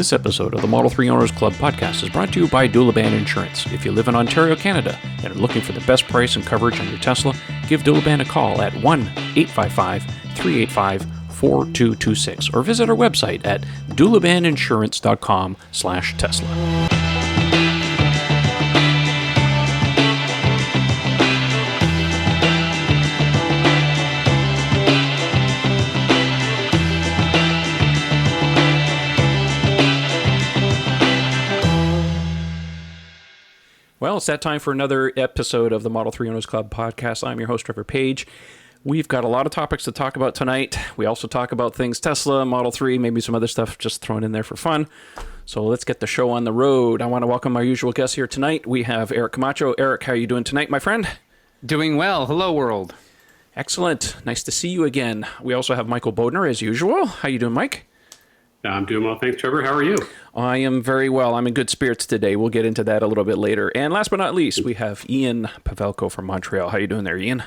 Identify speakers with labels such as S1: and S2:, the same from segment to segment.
S1: This episode of the Model 3 Owners Club podcast is brought to you by Duliban Insurance. If you live in Ontario, Canada, and are looking for the best price and coverage on your Tesla, give Duliban a call at 1-855-385-4226 or visit our website at dulibaninsurance.com/Tesla. Well, it's that time for another episode of the Model 3 Owners Club podcast. I'm your host, Trevor Page. We've got a lot of topics to talk about tonight. We also talk about things Tesla, Model 3, maybe some other stuff just thrown in there for fun. So let's get the show on the road. I want to welcome our usual guests here tonight. We have Eric Camacho. Eric, how are you doing tonight, my friend?
S2: Doing well. Hello, world.
S1: Excellent. Nice to see you again. We also have Michael Bodner, as usual. How you doing, Mike?
S3: I'm doing well, thanks, Trevor. How are you?
S1: I am very well. I'm in good spirits today. We'll get into that a little bit later. And last but not least, we have Ian Pavelko from Montreal. How you doing there, Ian?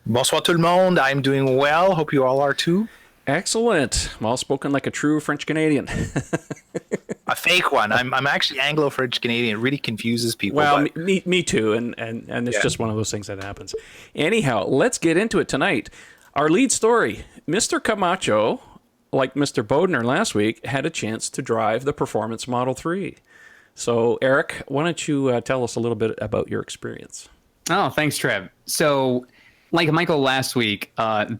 S4: Bonsoir tout le monde. I'm doing well. Hope you all are too.
S1: Excellent. Well spoken like a true French Canadian.
S4: A fake one. I'm actually Anglo-French Canadian. It really confuses people.
S1: Well, me too. And it's just one of those things that happens. Anyhow, let's get into it tonight. Our lead story, Mr. Camacho, like Mr. Bodner last week, had a chance to drive the Performance Model 3. So, Eric, why don't you tell us a little bit about your experience?
S2: Oh, thanks, Trev. So, like Michael last week,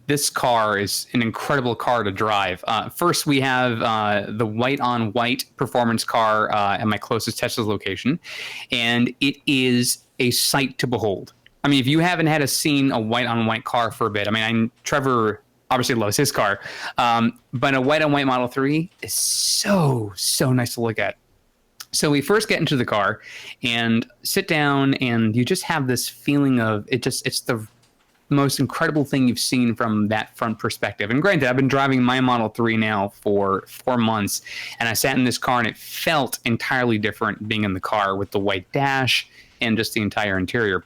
S2: this car is an incredible car to drive. First, we have the white-on-white performance car at my closest Tesla location, and it is a sight to behold. I mean, if you haven't seen a white-on-white car for a bit, I mean, Trevor obviously loves his car, but a white-on-white Model 3 is so nice to look at. So we first get into the car and sit down, and you just have this feeling of it's the most incredible thing you've seen from that front perspective. And granted, I've been driving my Model 3 now for 4 months, and I sat in this car, and it felt entirely different being in the car with the white dash and just the entire interior.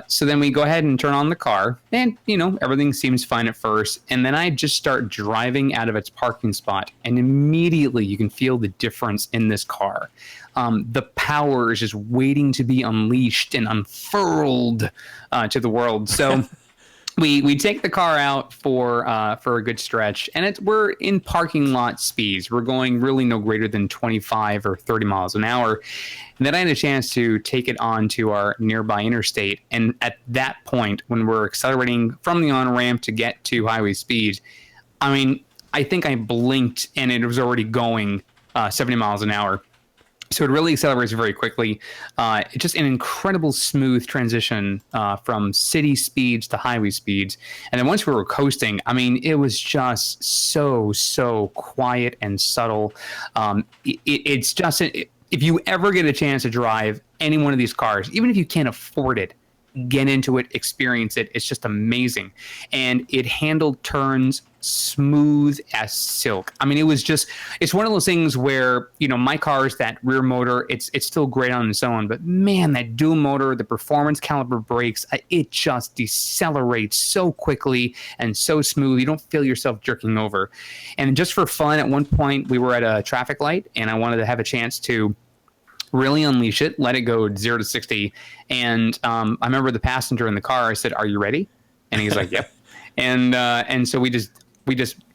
S2: So then we go ahead and turn on the car, and, everything seems fine at first. And then I just start driving out of its parking spot, and immediately you can feel the difference in this car. The power is just waiting to be unleashed and unfurled to the world. So we take the car out for a good stretch, and we're in parking lot speeds. We're going really no greater than 25 or 30 miles an hour. And then I had a chance to take it onto our nearby interstate. And at that point, when we're accelerating from the on-ramp to get to highway speed, I mean, I think I blinked and it was already going 70 miles an hour. So it really accelerates very quickly. It's just an incredible smooth transition from city speeds to highway speeds. And then once we were coasting, I mean, it was just so quiet and subtle. It's just, if you ever get a chance to drive any one of these cars, even if you can't afford it, get into it, experience it. It's just amazing. And it handled turns smooth as silk. I mean, it's one of those things where, my car's that rear motor, it's still great on its own, but man, that dual motor, the performance caliber brakes, it just decelerates so quickly and so smooth. You don't feel yourself jerking over. And just for fun, at one point we were at a traffic light and I wanted to have a chance to really unleash it, let it go 0 to 60. And I remember the passenger in the car, I said, "Are you ready?" And he's like, "Yep." And so we just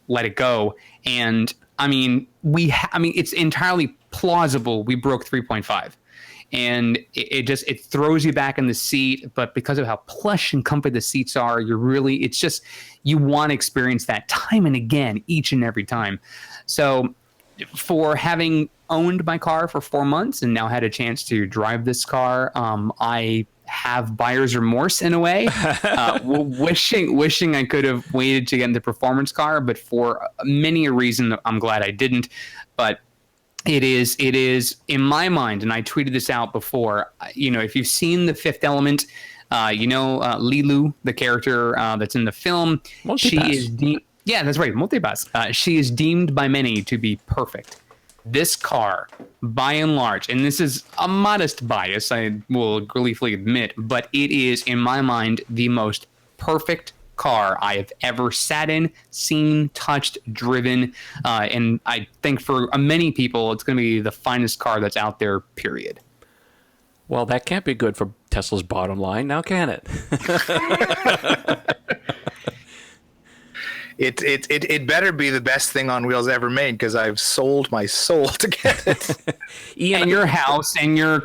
S2: let it go. And I mean, it's entirely plausible we broke 3.5. And it throws you back in the seat, but because of how plush and comfy the seats are, you want to experience that time and again, each and every time. So for having owned my car for 4 months and now had a chance to drive this car, I have buyer's remorse in a way, wishing I could have waited to get in the performance car, but for many a reason, I'm glad I didn't. But it is in my mind, and I tweeted this out before, if you've seen The Fifth Element, Lilu, the character that's in the film, she is that's right, multipass. She is deemed by many to be perfect. This car, by and large, and this is a modest bias, I will gleefully admit, but it is, in my mind, the most perfect car I have ever sat in, seen, touched, driven. And I think for many people, it's going to be the finest car that's out there, period.
S1: Well, that can't be good for Tesla's bottom line, now can it?
S4: It better be the best thing on wheels ever made, because I've sold my soul to get it.
S1: Ian,
S2: And your house and your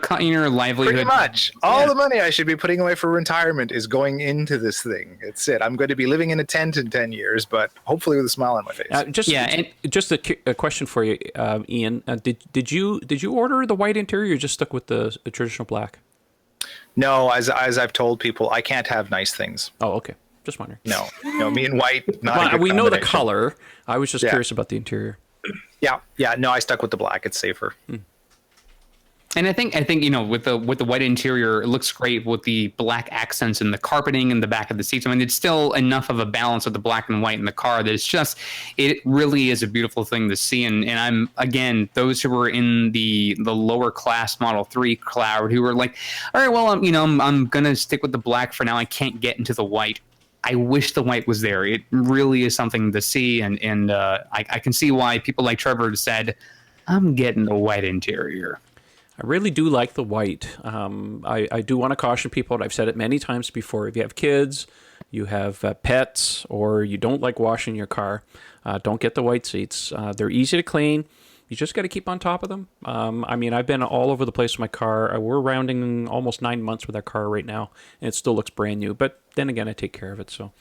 S2: livelihood.
S4: Pretty much. All the money I should be putting away for retirement is going into this thing. It's it. I'm going to be living in a tent in 10 years, but hopefully with a smile on my face.
S1: just a question for you, Ian. Did you order the white interior, or just stuck with the traditional black?
S4: No, as I've told people, I can't have nice things.
S1: Oh, okay. Just wondering.
S4: No, me and white, not a
S1: Well,
S4: good
S1: we know the
S4: combination.
S1: color. I was just curious about the interior.
S4: Yeah. No, I stuck with the black. It's safer.
S2: And I think with the white interior, it looks great with the black accents and the carpeting in the back of the seats. I mean, it's still enough of a balance with the black and white in the car that it really is a beautiful thing to see. And I'm, again, those who were in the lower class Model 3 cloud who were like, all right, well, I'm going to stick with the black for now. I can't get into the white. I wish the white was there. It really is something to see. And I can see why people like Trevor said, I'm getting the white interior.
S1: I really do like the white. I do want to caution people, and I've said it many times before, if you have kids, you have pets, or you don't like washing your car, don't get the white seats. They're easy to clean. You just got to keep on top of them. I mean, I've been all over the place with my car. We're rounding almost 9 months with our car right now, and it still looks brand new. But then again, I take care of it. So,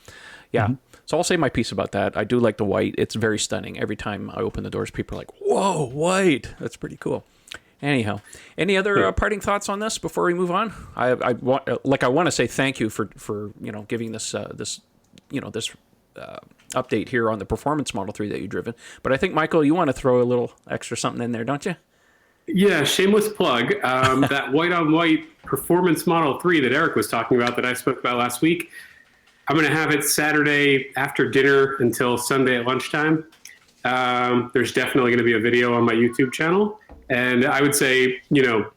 S1: yeah. So I'll say my piece about that. I do like the white. It's very stunning. Every time I open the doors, people are like, whoa, white. That's pretty cool. Anyhow, any other parting thoughts on this before we move on? I want to say thank you for giving this update here on the performance Model 3 that you've driven. But I think, Michael, you want to throw a little extra something in there, don't you?
S3: Yeah, shameless plug. That white-on-white performance Model 3 that Eric was talking about, that I spoke about last week, I'm going to have it Saturday after dinner until Sunday at lunchtime. There's definitely going to be a video on my YouTube channel. And I would say,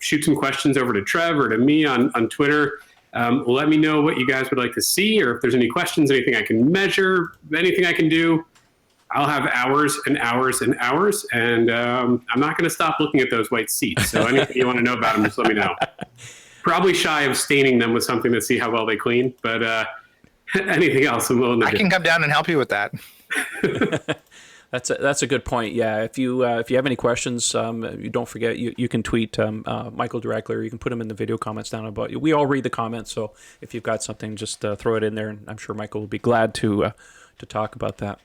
S3: shoot some questions over to Trev or to me on Twitter. Let me know what you guys would like to see, or if there's any questions, anything I can measure, anything I can do. I'll have hours and hours and hours, and I'm not going to stop looking at those white seats. So anything you want to know about them, just let me know. Probably shy of staining them with something to see how well they clean, but anything else I'm willing to do.
S4: I can come down and help you with that.
S1: That's a good point. Yeah, if you have any questions, you don't forget you can tweet Michael directly, or you can put them in the video comments down about you. We all read the comments, so if you've got something, just throw it in there, and I'm sure Michael will be glad to talk about that.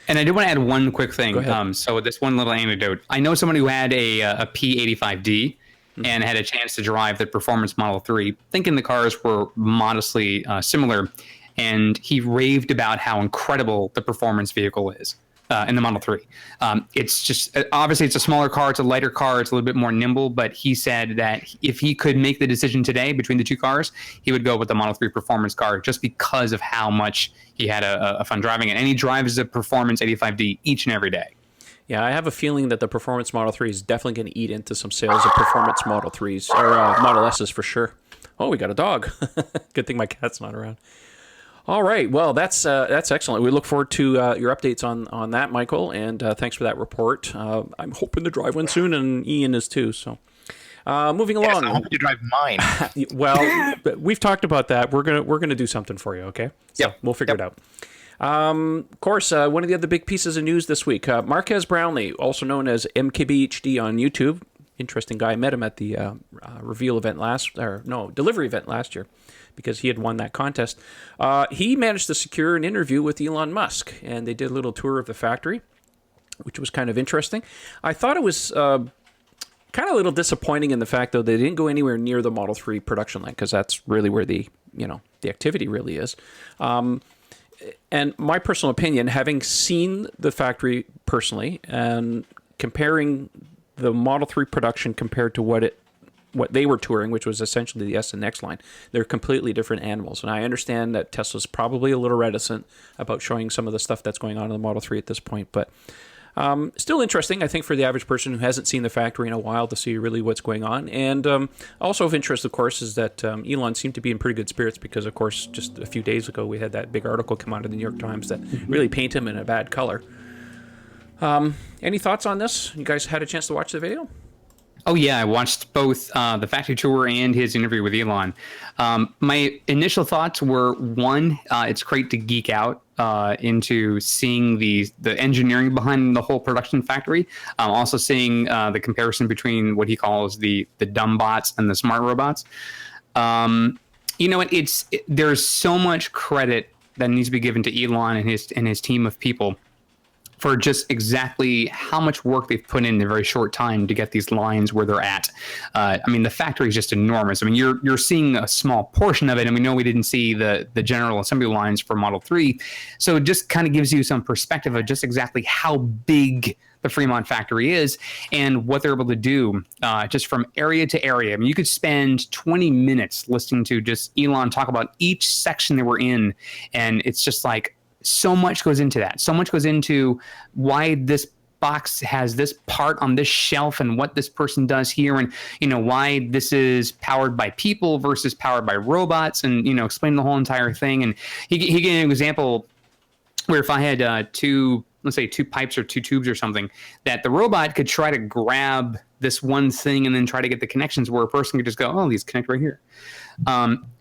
S2: And I do want to add one quick thing.
S1: Go ahead.
S2: So this one little anecdote. I know someone who had a P85D and had a chance to drive the Performance Model 3, thinking the cars were modestly similar, and he raved about how incredible the performance vehicle is. In the Model 3. It's just, obviously it's a smaller car, it's a lighter car, it's a little bit more nimble, but he said that if he could make the decision today between the two cars, he would go with the Model 3 performance car just because of how much he had a fun driving it. And he drives the Performance 85D each and every day.
S1: Yeah, I have a feeling that the Performance Model 3 is definitely going to eat into some sales of Performance Model 3s, or Model S's for sure. Oh, we got a dog. Good thing my cat's not around. All right. Well, that's excellent. We look forward to your updates on that, Michael, and thanks for that report. I'm hoping to drive one soon, and Ian is too. So, moving along.
S4: Yes, I hope you drive mine.
S1: Well, we've talked about that. We're gonna do something for you. Okay. So we'll figure it out. Of course, one of the other big pieces of news this week: Marquez Brownlee, also known as MKBHD on YouTube. Interesting guy. I met him at the delivery event last year, because he had won that contest. He managed to secure an interview with Elon Musk, and they did a little tour of the factory, which was kind of interesting. I thought it was kind of a little disappointing in the fact, though, they didn't go anywhere near the Model 3 production line, because that's really where the activity really is. And my personal opinion, having seen the factory personally and comparing the Model 3 production compared to what they were touring, which was essentially the S and X line, they're completely different animals. And I understand that Tesla's probably a little reticent about showing some of the stuff that's going on in the Model 3 at this point. But Still interesting, I think, for the average person who hasn't seen the factory in a while to see really what's going on. And also of interest, of course, is that Elon seemed to be in pretty good spirits because, of course, just a few days ago we had that big article come out of the New York Times that really paint him in a bad color. Any thoughts on this? You guys had a chance to watch the video?
S2: Oh yeah, I watched both the factory tour and his interview with Elon. My initial thoughts were, one, it's great to geek out into seeing the engineering behind the whole production factory. Also seeing the comparison between what he calls the dumb bots and the smart robots. There's so much credit that needs to be given to Elon and his team of people for just exactly how much work they've put in a very short time to get these lines where they're at. The factory is just enormous. I mean, you're seeing a small portion of it, and we know we didn't see the general assembly lines for Model 3. So it just kind of gives you some perspective of just exactly how big the Fremont factory is and what they're able to do just from area to area. I mean, you could spend 20 minutes listening to just Elon talk about each section they were in, and it's just like, so much goes into that. So much goes into why this box has this part on this shelf and what this person does here, and why this is powered by people versus powered by robots, and explain the whole entire thing. And he gave an example where if I had two pipes or two tubes or something, that the robot could try to grab this one thing and then try to get the connections, where a person could just go, oh, these connect right here.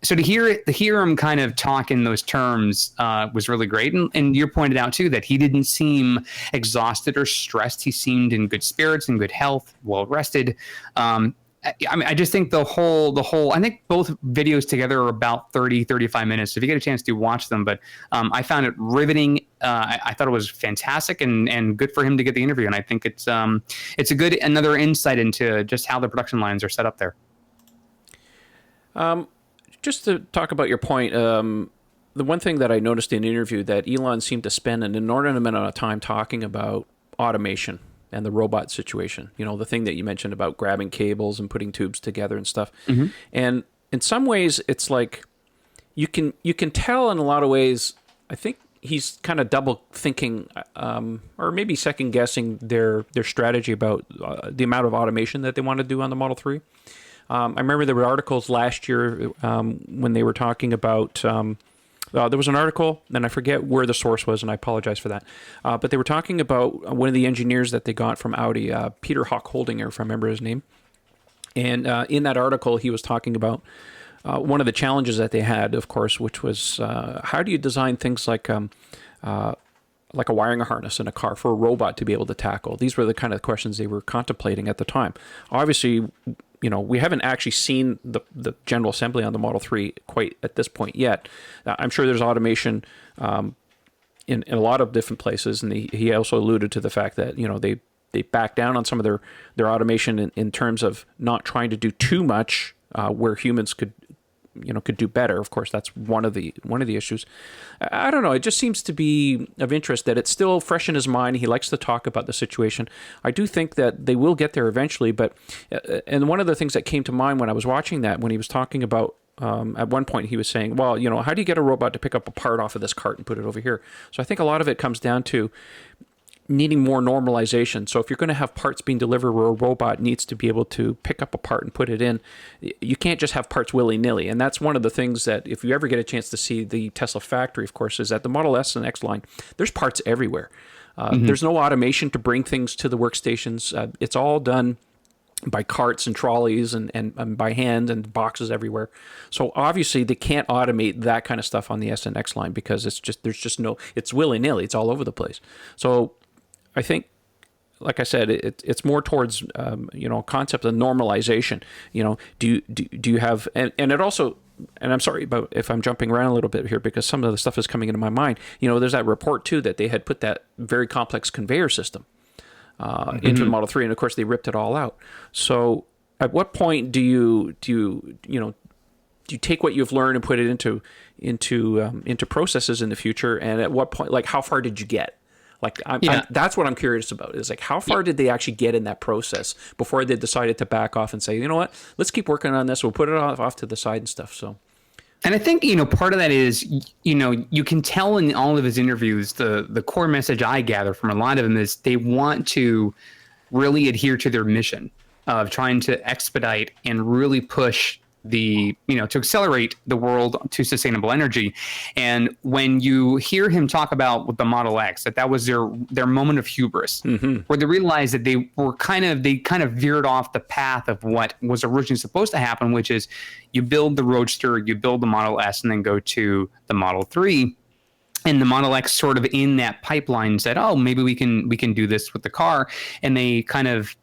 S2: So to hear him kind of talk in those terms was really great. And you pointed out too that he didn't seem exhausted or stressed. He seemed in good spirits and good health, well rested. I just think the whole, I think both videos together are about 30, 35 minutes. So if you get a chance to watch them, but I found it riveting. I thought it was fantastic and good for him to get the interview. And I think it's another insight into just how the production lines are set up there.
S1: Just to talk about your point, the one thing that I noticed in the interview that Elon seemed to spend an inordinate amount of time talking about automation and the robot situation. The thing that you mentioned about grabbing cables and putting tubes together and stuff. Mm-hmm. And in some ways, it's like you can tell in a lot of ways. I think he's kind of double thinking, or maybe second guessing their strategy about the amount of automation that they want to do on the Model 3. I remember there were articles last year when they were talking about, there was an article, and I forget where the source was, and I apologize for that, but they were talking about one of the engineers that they got from Audi, Peter Hochholdinger, if I remember his name. And in that article, he was talking about one of the challenges that they had, of course, which was how do you design things like a wiring harness in a car for a robot to be able to tackle? These were the kind of questions they were contemplating at the time. Obviously, we haven't actually seen the general assembly on the Model 3 quite at this point yet. I'm sure there's automation in a lot of different places, and he also alluded to the fact that they backed down on some of their automation in terms of not trying to do too much where humans could do better. Of course, that's one of the issues. I don't know. It just seems to be of interest that it's still fresh in his mind. He likes to talk about the situation. I do think that they will get there eventually. But and one of the things that came to mind when I was watching that, when he was talking about at one point he was saying, well, how do you get a robot to pick up a part off of this cart and put it over here? So I think a lot of it comes down to needing more normalization. So if you're going to have parts being delivered where a robot needs to be able to pick up a part and put it in, you can't just have parts willy-nilly. And that's one of the things that if you ever get a chance to see the Tesla factory, of course, is that the Model S and X line, there's parts everywhere. There's no automation to bring things to the workstations. It's all done by carts and trolleys and by hand and boxes everywhere. So obviously they can't automate that kind of stuff on the S and X line because it's willy-nilly. It's all over the place. So I think, like I said, it's more towards a concept of normalization. Do you have and it also, and I'm sorry about if I'm jumping around a little bit here because some of the stuff is coming into my mind. There's that report too that they had put that very complex conveyor system into the Model 3, and of course they ripped it all out. So at what point do you take what you've learned and put it into processes in the future? And at what point, like how far did you get? That's what I'm curious about is like, how far did they actually get in that process before they decided to back off and say, you know what, let's keep working on this. We'll put it off to the side and stuff. So
S2: And I think, part of that is, you can tell in all of his interviews, the core message I gather from a lot of them is they want to really adhere to their mission of trying to expedite and really push to accelerate the world to sustainable energy. And when you hear him talk about with the Model X, that was their moment of hubris, where they realized that they kind of veered off the path of what was originally supposed to happen, which is you build the Roadster, you build the Model S, and then go to the Model 3. And the Model X sort of in that pipeline said, oh, maybe we can do this with the car. And they kind of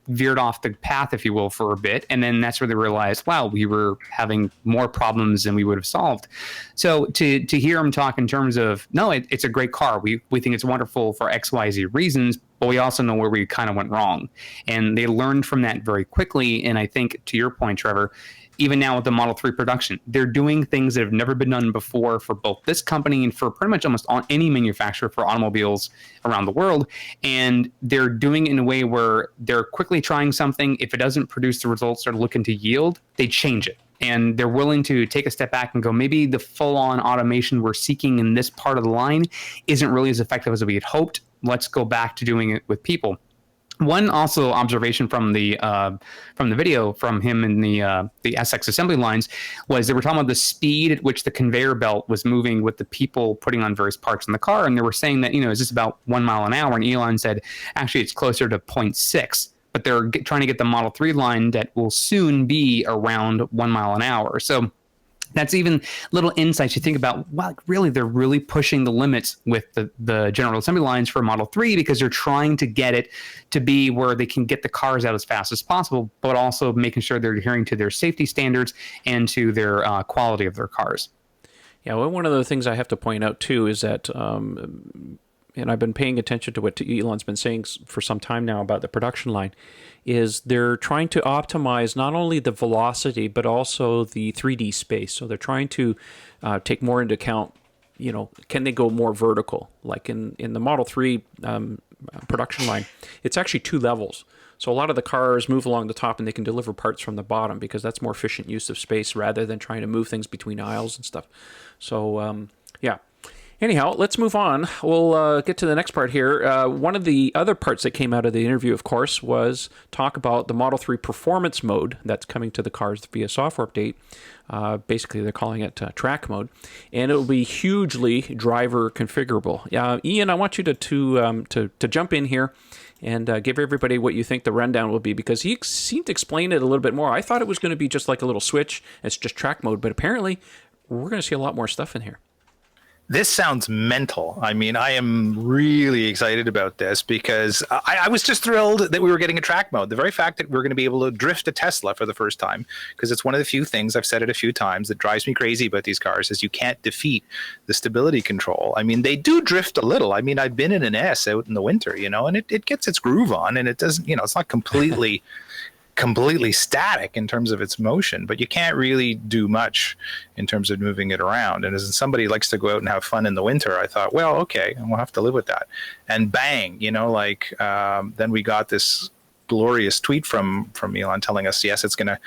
S2: veered off the path, if you will, for a bit. And then that's where they realized, wow, we were having more problems than we would have solved. So to hear him talk in terms of, no, it's a great car. We think it's wonderful for XYZ reasons, but we also know where we kind of went wrong. And they learned from that very quickly. And I think, to your point, Trevor, even now with the Model 3 production, they're doing things that have never been done before for both this company and for pretty much almost any manufacturer for automobiles around the world. And they're doing it in a way where they're quickly trying something. If it doesn't produce the results they're looking to yield, they change it. And they're willing to take a step back and go, maybe the full-on automation we're seeking in this part of the line isn't really as effective as we had hoped. Let's go back to doing it with people. One also observation from the video from him in the SX assembly lines was they were talking about the speed at which the conveyor belt was moving with the people putting on various parts in the car, and they were saying that is this about 1 mile an hour, and Elon said actually it's closer to 0.6, but they're trying to get the Model 3 line that will soon be around 1 mile an hour. So that's even little insights you think about. Wow, really, they're really pushing the limits with the general assembly lines for Model 3 because they're trying to get it to be where they can get the cars out as fast as possible, but also making sure they're adhering to their safety standards and to their quality of their cars.
S1: Yeah, well, one of the things I have to point out, too, is that, and I've been paying attention to what Elon's been saying for some time now about the production line, is they're trying to optimize not only the velocity, but also the 3D space. So they're trying to take more into account, can they go more vertical? Like in the Model 3 production line, it's actually 2 levels. So a lot of the cars move along the top and they can deliver parts from the bottom because that's more efficient use of space rather than trying to move things between aisles and stuff. So, yeah. Anyhow, let's move on. We'll get to the next part here. One of the other parts that came out of the interview, of course, was talk about the Model 3 performance mode that's coming to the cars via software update. Basically, they're calling it track mode, and it will be hugely driver configurable. Ian, I want you to jump in here and give everybody what you think the rundown will be, because he seemed to explain it a little bit more. I thought it was going to be just like a little switch. It's just track mode, but apparently we're going to see a lot more stuff in here.
S4: This sounds mental. I mean, I am really excited about this because I was just thrilled that we were getting a track mode. The very fact that we're going to be able to drift a Tesla for the first time, because it's one of the few things, I've said it a few times, that drives me crazy about these cars is you can't defeat the stability control. I mean, they do drift a little. I mean, I've been in an S out in the winter, and it gets its groove on, and it doesn't, it's not completely static in terms of its motion, but you can't really do much in terms of moving it around. And as somebody likes to go out and have fun in the winter, I thought, well, okay, and we'll have to live with that. And bang, then we got this glorious tweet from Elon telling us, yes, it's gonna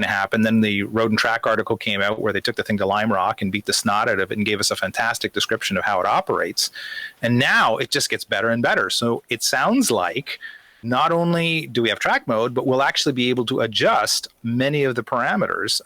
S4: happen. Then the Road and Track article came out where they took the thing to Lime Rock and beat the snot out of it and gave us a fantastic description of how it operates. And now it just gets better and better. So it sounds like not only do we have track mode, but we'll actually be able to adjust many of the parameters.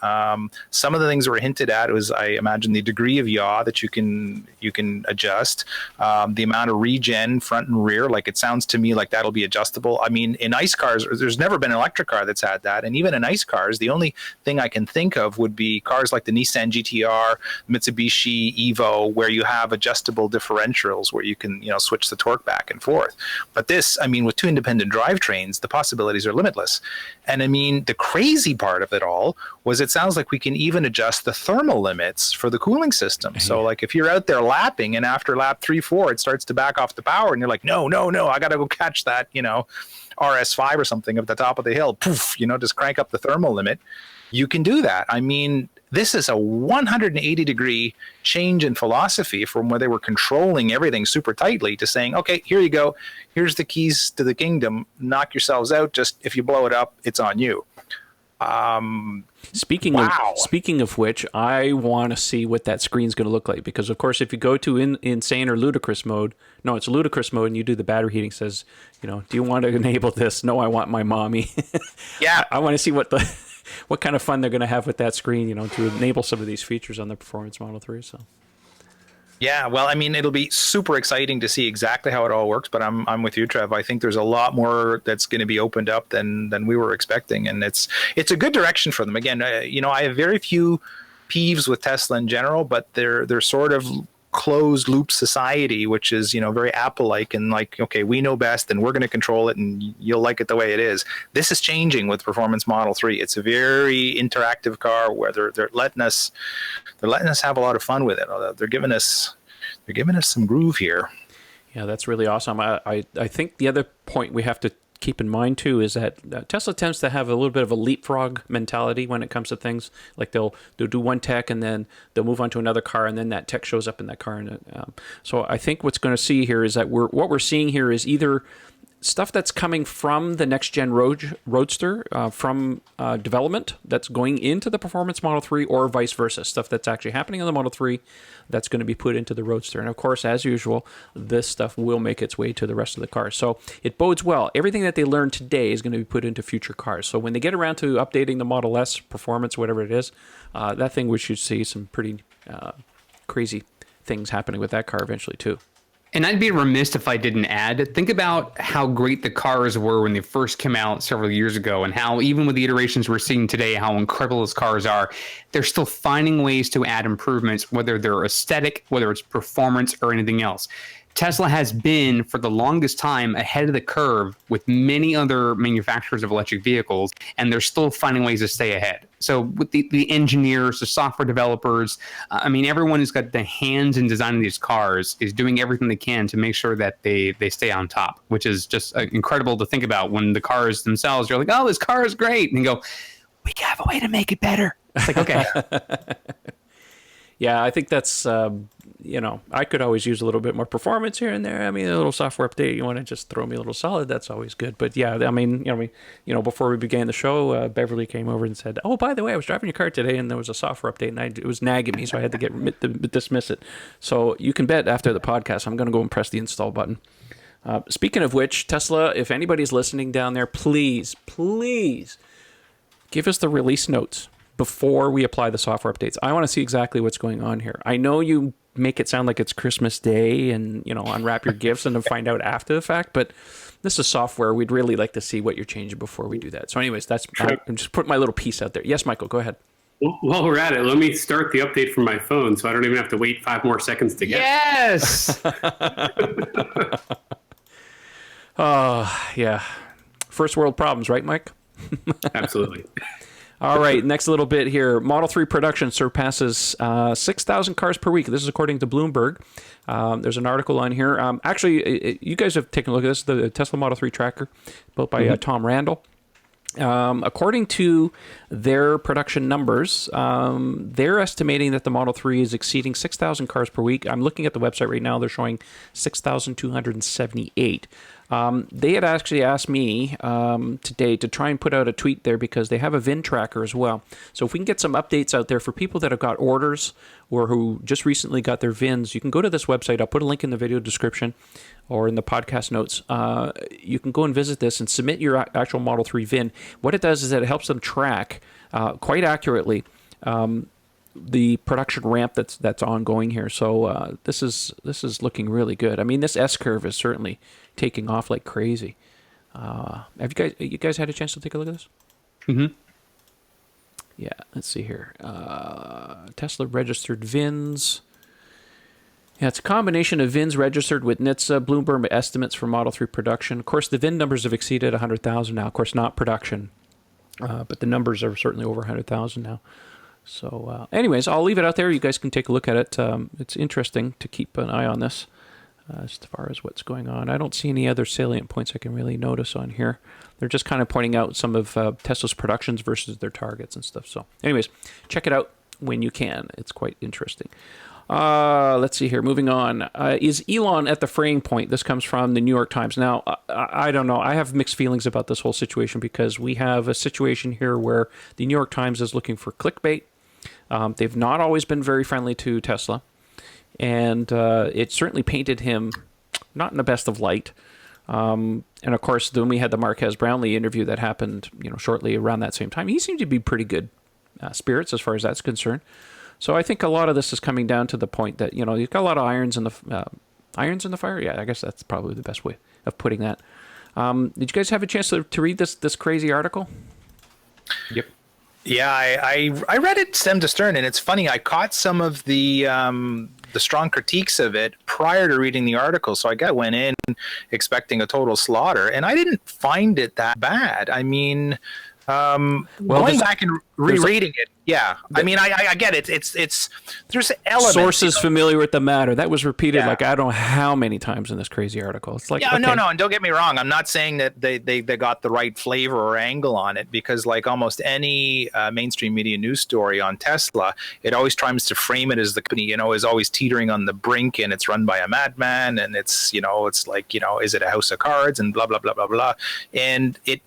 S4: Some of the things that were hinted at was, I imagine, the degree of yaw that you can adjust, the amount of regen front and rear. Like, it sounds to me like that'll be adjustable. I mean, in ICE cars, there's never been an electric car that's had that. And even in ICE cars, the only thing I can think of would be cars like the Nissan GTR, Mitsubishi Evo, where you have adjustable differentials where you can, switch the torque back and forth. But this, I mean, with 2 independent drivetrains, the possibilities are limitless. And I mean, the crazy part of it all was it sounds like we can even adjust the thermal limits for the cooling system. Mm-hmm. So like if you're out there lapping and after lap 3-4 it starts to back off the power and you're like, no, I gotta go catch that RS5 or something at the top of the hill, poof, just crank up the thermal limit. You can do that. I mean, this is a 180-degree change in philosophy from where they were controlling everything super tightly to saying, okay, here you go. Here's the keys to the kingdom. Knock yourselves out. Just if you blow it up, it's on you.
S1: Speaking of which, I want to see what that screen's going to look like, because of course, if you go to insane or ludicrous mode, no, it's ludicrous mode, and you do the battery heating, says, do you want to enable this? No, I want my mommy.
S4: Yeah.
S1: I want to see what kind of fun they're going to have with that screen, to enable some of these features on the Performance Model 3. So.
S4: Yeah, well, I mean, it'll be super exciting to see exactly how it all works. But I'm with you, Trev. I think there's a lot more that's going to be opened up than we were expecting, and it's a good direction for them. Again, I have very few peeves with Tesla in general, but they're sort of closed loop society, which is very Apple-like, and like, okay, we know best, and we're going to control it, and you'll like it the way it is. This is changing with Performance Model 3. It's a very interactive car where they're letting us have a lot of fun with it. They're giving us some groove here.
S1: Yeah, that's really awesome. I think the other point we have to keep in mind too is that Tesla tends to have a little bit of a leapfrog mentality when it comes to things. Like they'll do one tech, and then they'll move on to another car, and then that tech shows up in that car. And so I think what's going to see here is that what we're seeing here is either stuff that's coming from the next gen Roadster, from development that's going into the Performance Model 3, or vice versa, stuff that's actually happening on the Model 3 that's going to be put into the Roadster. And of course, as usual, this stuff will make its way to the rest of the cars. So it bodes well. Everything that they learned today is going to be put into future cars. So when they get around to updating the Model S performance, whatever it is, that thing, we should see some pretty crazy things happening with that car eventually too.
S2: And I'd be remiss if I didn't add, think about how great the cars were when they first came out several years ago, and how even with the iterations we're seeing today, how incredible those cars are. They're still finding ways to add improvements, whether they're aesthetic, whether it's performance, or anything else. Tesla has been, for the longest time, ahead of the curve with many other manufacturers of electric vehicles, and they're still finding ways to stay ahead. So with the engineers, the software developers, everyone who's got the hands in designing these cars is doing everything they can to make sure that they stay on top, which is just incredible to think about. When the cars themselves, you're like, oh, this car is great. And you go, we have a way to make it better. It's like, okay.
S1: Yeah, I think that's, I could always use a little bit more performance here and there. A little software update, you want to just throw me a little solid, that's always good. But yeah, before we began the show, Beverly came over and said, oh, by the way, I was driving your car today and there was a software update, and it was nagging me, so I had to dismiss it. So you can bet after the podcast, I'm going to go and press the install button. Speaking of which, Tesla, if anybody's listening down there, please give us the release notes before we apply the software updates. I want to see exactly what's going on here. I know you make it sound like it's Christmas Day and, unwrap your gifts and then find out after the fact, but this is software. We'd really like to see what you're changing before we do that. So anyways, I'm just putting my little piece out there. Yes, Michael, go ahead.
S3: Well, while we're at it, let me start the update from my phone so I don't even have to wait 5 more seconds to get it.
S2: Yes!
S1: Yeah. First world problems, right, Mike?
S3: Absolutely.
S1: All right, next little bit here. Model 3 production surpasses 6,000 cars per week. This is according to Bloomberg. There's an article on here. Actually, you guys have taken a look at this, the Tesla Model 3 tracker, built by Tom Randall. According to their production numbers, they're estimating that the Model 3 is exceeding 6,000 cars per week. I'm looking at the website right now. They're showing 6,278. They had actually asked me today to try and put out a tweet there because they have a VIN tracker as well. So if we can get some updates out there for people that have got orders or who just recently got their VINs, you can go to this website. I'll put a link in the video description or in the podcast notes. You can go and visit this and submit your actual Model 3 VIN. What it does is that it helps them track quite accurately the production ramp that's ongoing here. So this is looking really good. This S curve is certainly taking off like crazy. Have you guys had a chance to take a look at this?
S2: Mm-hmm.
S1: Yeah, let's see here. Tesla registered VINs. Yeah, it's a combination of VINs registered with NHTSA, Bloomberg estimates for Model 3 production. Of course, the VIN numbers have exceeded 100,000 now. Of course, not production, but the numbers are certainly over 100,000 now. So anyways, I'll leave it out there. You guys can take a look at it. It's interesting to keep an eye on this as far as what's going on. I don't see any other salient points I can really notice on here. They're just kind of pointing out some of Tesla's productions versus their targets and stuff. So anyways, check it out when you can. It's quite interesting. Let's see here. Moving on. Is Elon at the fraying point? This comes from the New York Times. Now, I don't know. I have mixed feelings about this whole situation because we have a situation here where the New York Times is looking for clickbait. They've not always been very friendly to Tesla. And it certainly painted him not in the best of light. And of course, then we had the Marquez Brownlee interview that happened, shortly around that same time. He seemed to be pretty good spirits as far as that's concerned. So I think a lot of this is coming down to the point that you've got a lot of irons in the fire. Yeah, I guess that's probably the best way of putting that. Did you guys have a chance to read this crazy article?
S2: Yep.
S4: Yeah, I read it stem to stern, and it's funny. I caught some of the strong critiques of it prior to reading the article, so I went in expecting a total slaughter, and I didn't find it that bad. I mean, going back and rereading it, yeah. I mean, I get it. It's there's elements.
S1: Sources familiar with the matter. That was repeated like I don't know how many times in this crazy article. It's like
S4: no, and don't get me wrong. I'm not saying that they got the right flavor or angle on it, because like almost any mainstream media news story on Tesla, it always tries to frame it as the company is always teetering on the brink, and it's run by a madman, and it's it's like is it a house of cards, and blah blah blah blah blah, and it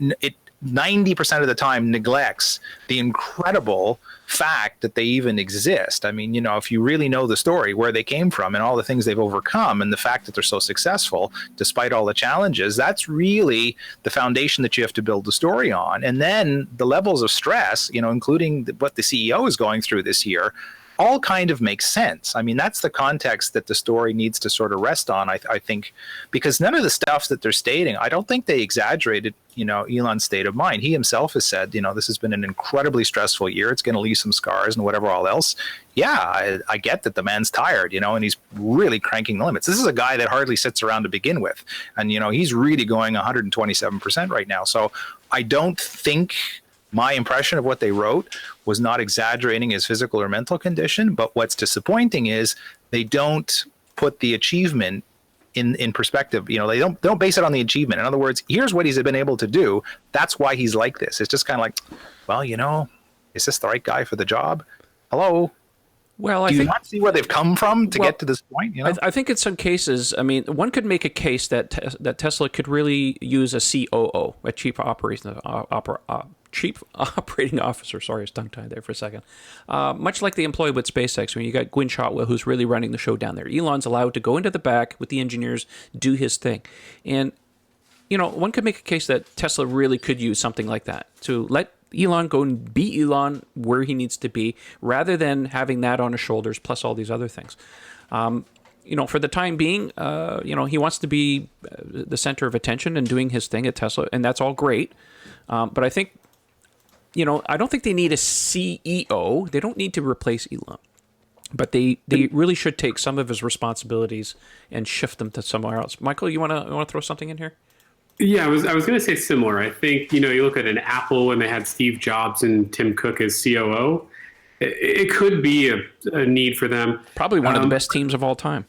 S4: 90% of the time neglects the incredible fact that they even exist. I mean, if you really know the story, where they came from and all the things they've overcome, and the fact that they're so successful despite all the challenges, that's really the foundation that you have to build the story on. And then the levels of stress, including what the CEO is going through this year, all kind of makes sense. I mean, that's the context that the story needs to sort of rest on, I think, because none of the stuff that they're stating, I don't think they exaggerated, Elon's state of mind. He himself has said, this has been an incredibly stressful year. It's going to leave some scars and whatever all else. Yeah, I get that the man's tired, and he's really cranking the limits. This is a guy that hardly sits around to begin with. And, he's really going 127% right now. So I don't think my impression of what they wrote was not exaggerating his physical or mental condition, but what's disappointing is they don't put the achievement in perspective. They don't base it on the achievement. In other words, here's what he's been able to do. That's why he's like this. It's just kind of like, well, is this the right guy for the job? Hello.
S1: Well,
S4: do you not see where they've come from to get to this point?
S1: I think in some cases, I mean, one could make a case that that Tesla could really use a COO, a chief operating officer. Sorry, I was tongue-tied there for a second. Much like they employ with SpaceX, when you got Gwynne Shotwell, who's really running the show down there. Elon's allowed to go into the back with the engineers, do his thing. And, one could make a case that Tesla really could use something like that to let Elon go and be Elon where he needs to be, rather than having that on his shoulders, plus all these other things. For the time being, he wants to be the center of attention and doing his thing at Tesla, and that's all great. But I think, I don't think they need a CEO. They don't need to replace Elon. But they really should take some of his responsibilities and shift them to somewhere else. Michael, you want to throw something in here?
S3: Yeah, I was going to say similar. I think, you look at an Apple when they had Steve Jobs and Tim Cook as COO. It could be a need for them.
S1: Probably one of the best teams of all time.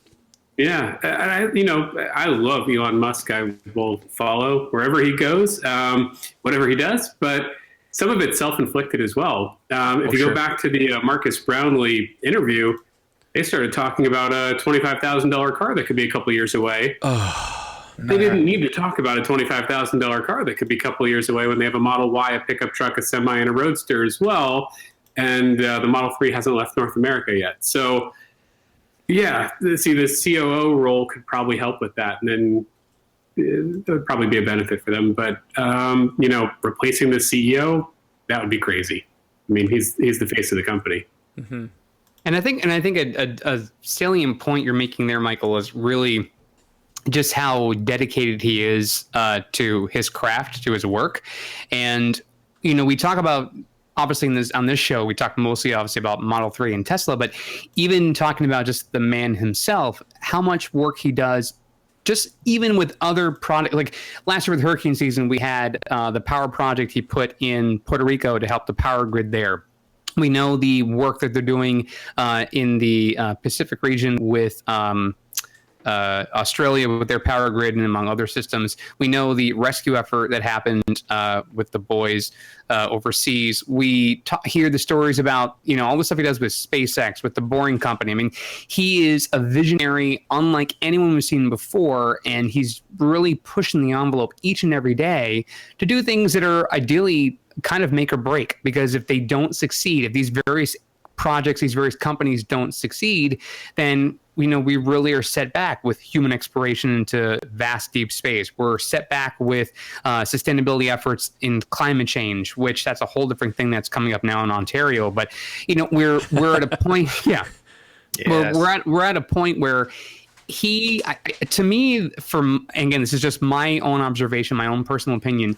S3: Yeah, I love Elon Musk. I will follow wherever he goes, whatever he does. But some of it's self-inflicted as well. If you go back to the Marcus Brownlee interview, they started talking about a $25,000 car that could be a couple years away. They didn't need to talk about a $25,000 car that could be a couple years away when they have a Model Y, a pickup truck, a semi, and a roadster as well. And the Model 3 hasn't left North America yet. So, yeah, the COO role could probably help with that. And then it would probably be a benefit for them. But, replacing the CEO, that would be crazy. I mean, he's the face of the company.
S2: Mm-hmm. And I think a salient point you're making there, Michael, is really just how dedicated he is to his craft, to his work. And, we talk about, obviously on this show, we talk mostly obviously about Model 3 and Tesla, but even talking about just the man himself, how much work he does, just even with other product, like last year with hurricane season, we had the power project he put in Puerto Rico to help the power grid there. We know the work that they're doing in the Pacific region with Australia with their power grid and among other systems. We know the rescue effort that happened with the boys overseas. We hear the stories about, all the stuff he does with SpaceX, with the Boring Company. I mean, he is a visionary unlike anyone we've seen before, and he's really pushing the envelope each and every day to do things that are ideally kind of make or break, because if they don't succeed, if these various projects, these various companies don't succeed, then we really are set back with human exploration into vast deep space. We're set back with sustainability efforts in climate change, which that's a whole different thing that's coming up now in Ontario. But we're at a point, yeah, yes. we're at a point where to me, again, this is just my own observation, my own personal opinion.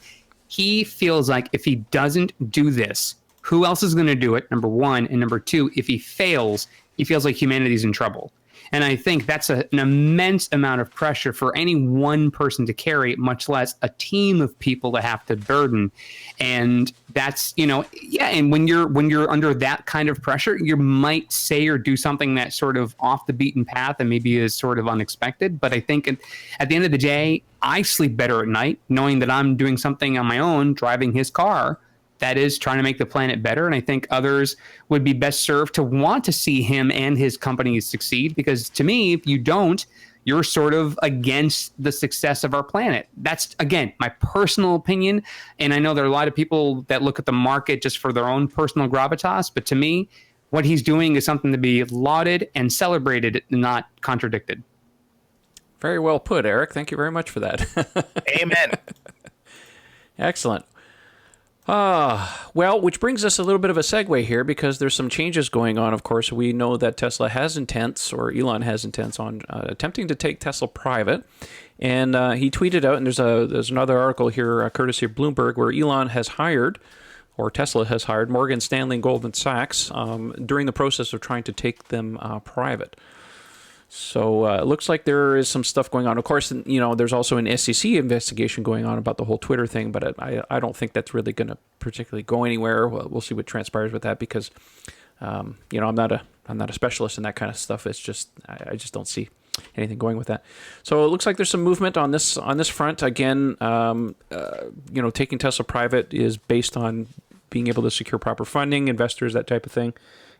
S2: He feels like if he doesn't do this, who else is going to do it? Number one. And number two, if he fails, he feels like humanity's in trouble. And I think that's an immense amount of pressure for any one person to carry, much less a team of people to have to burden. And that's, and when you're under that kind of pressure, you might say or do something that's sort of off the beaten path and maybe is sort of unexpected. But I think at the end of the day, I sleep better at night knowing that I'm doing something on my own, driving his car, that is trying to make the planet better. And I think others would be best served to want to see him and his companies succeed, because to me, if you don't, you're sort of against the success of our planet. That's, again, my personal opinion. And I know there are a lot of people that look at the market just for their own personal gravitas. But to me, what he's doing is something to be lauded and celebrated, not contradicted.
S1: Very well put, Eric. Thank you very much for that.
S4: Amen.
S1: Excellent. Well, which brings us a little bit of a segue here, because there's some changes going on. Of course, we know that Tesla has intents, or Elon has intents on attempting to take Tesla private. And he tweeted out, and there's another article here, courtesy of Bloomberg, where Elon has hired, or Tesla has hired, Morgan Stanley and Goldman Sachs during the process of trying to take them private. So it looks like there is some stuff going on. Of course, there's also an SEC investigation going on about the whole Twitter thing, but I don't think that's really going to particularly go anywhere. We'll see what transpires with that, because I'm not a specialist in that kind of stuff. It's just I just don't see anything going with that. So it looks like there's some movement on this front. Again, taking Tesla private is based on being able to secure proper funding, investors, that type of thing,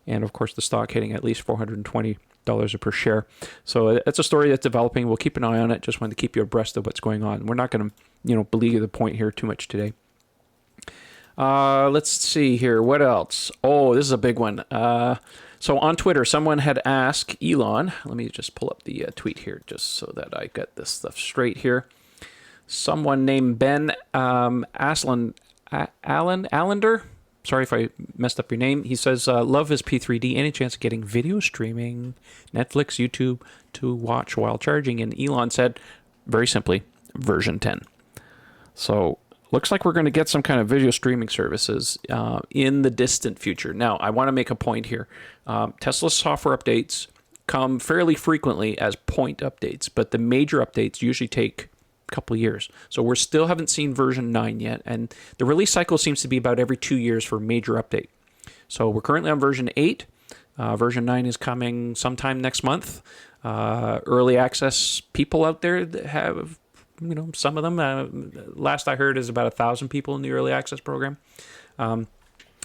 S1: and of course the stock hitting at least $420 per share. So it's a story that's developing. We'll keep an eye on it. Just wanted to keep you abreast of what's going on. We're not going to, belabor the point here too much today. Let's see here. What else? Oh, this is a big one. So on Twitter, someone had asked Elon, let me just pull up the tweet here just so that I get this stuff straight here. Someone named Ben Allender. Sorry if I messed up your name. He says, love his P3D. Any chance of getting video streaming, Netflix, YouTube to watch while charging? And Elon said, very simply, version 10. So looks like we're going to get some kind of video streaming services in the distant future. Now, I want to make a point here. Tesla's software updates come fairly frequently as point updates, but the major updates usually take couple of years. So we still haven't seen version 9 yet, and the release cycle seems to be about every 2 years for a major update. So we're currently on version 8. Version 9 is coming sometime next month. Early access people out there that have, some of them, last I heard is about 1,000 people in the early access program.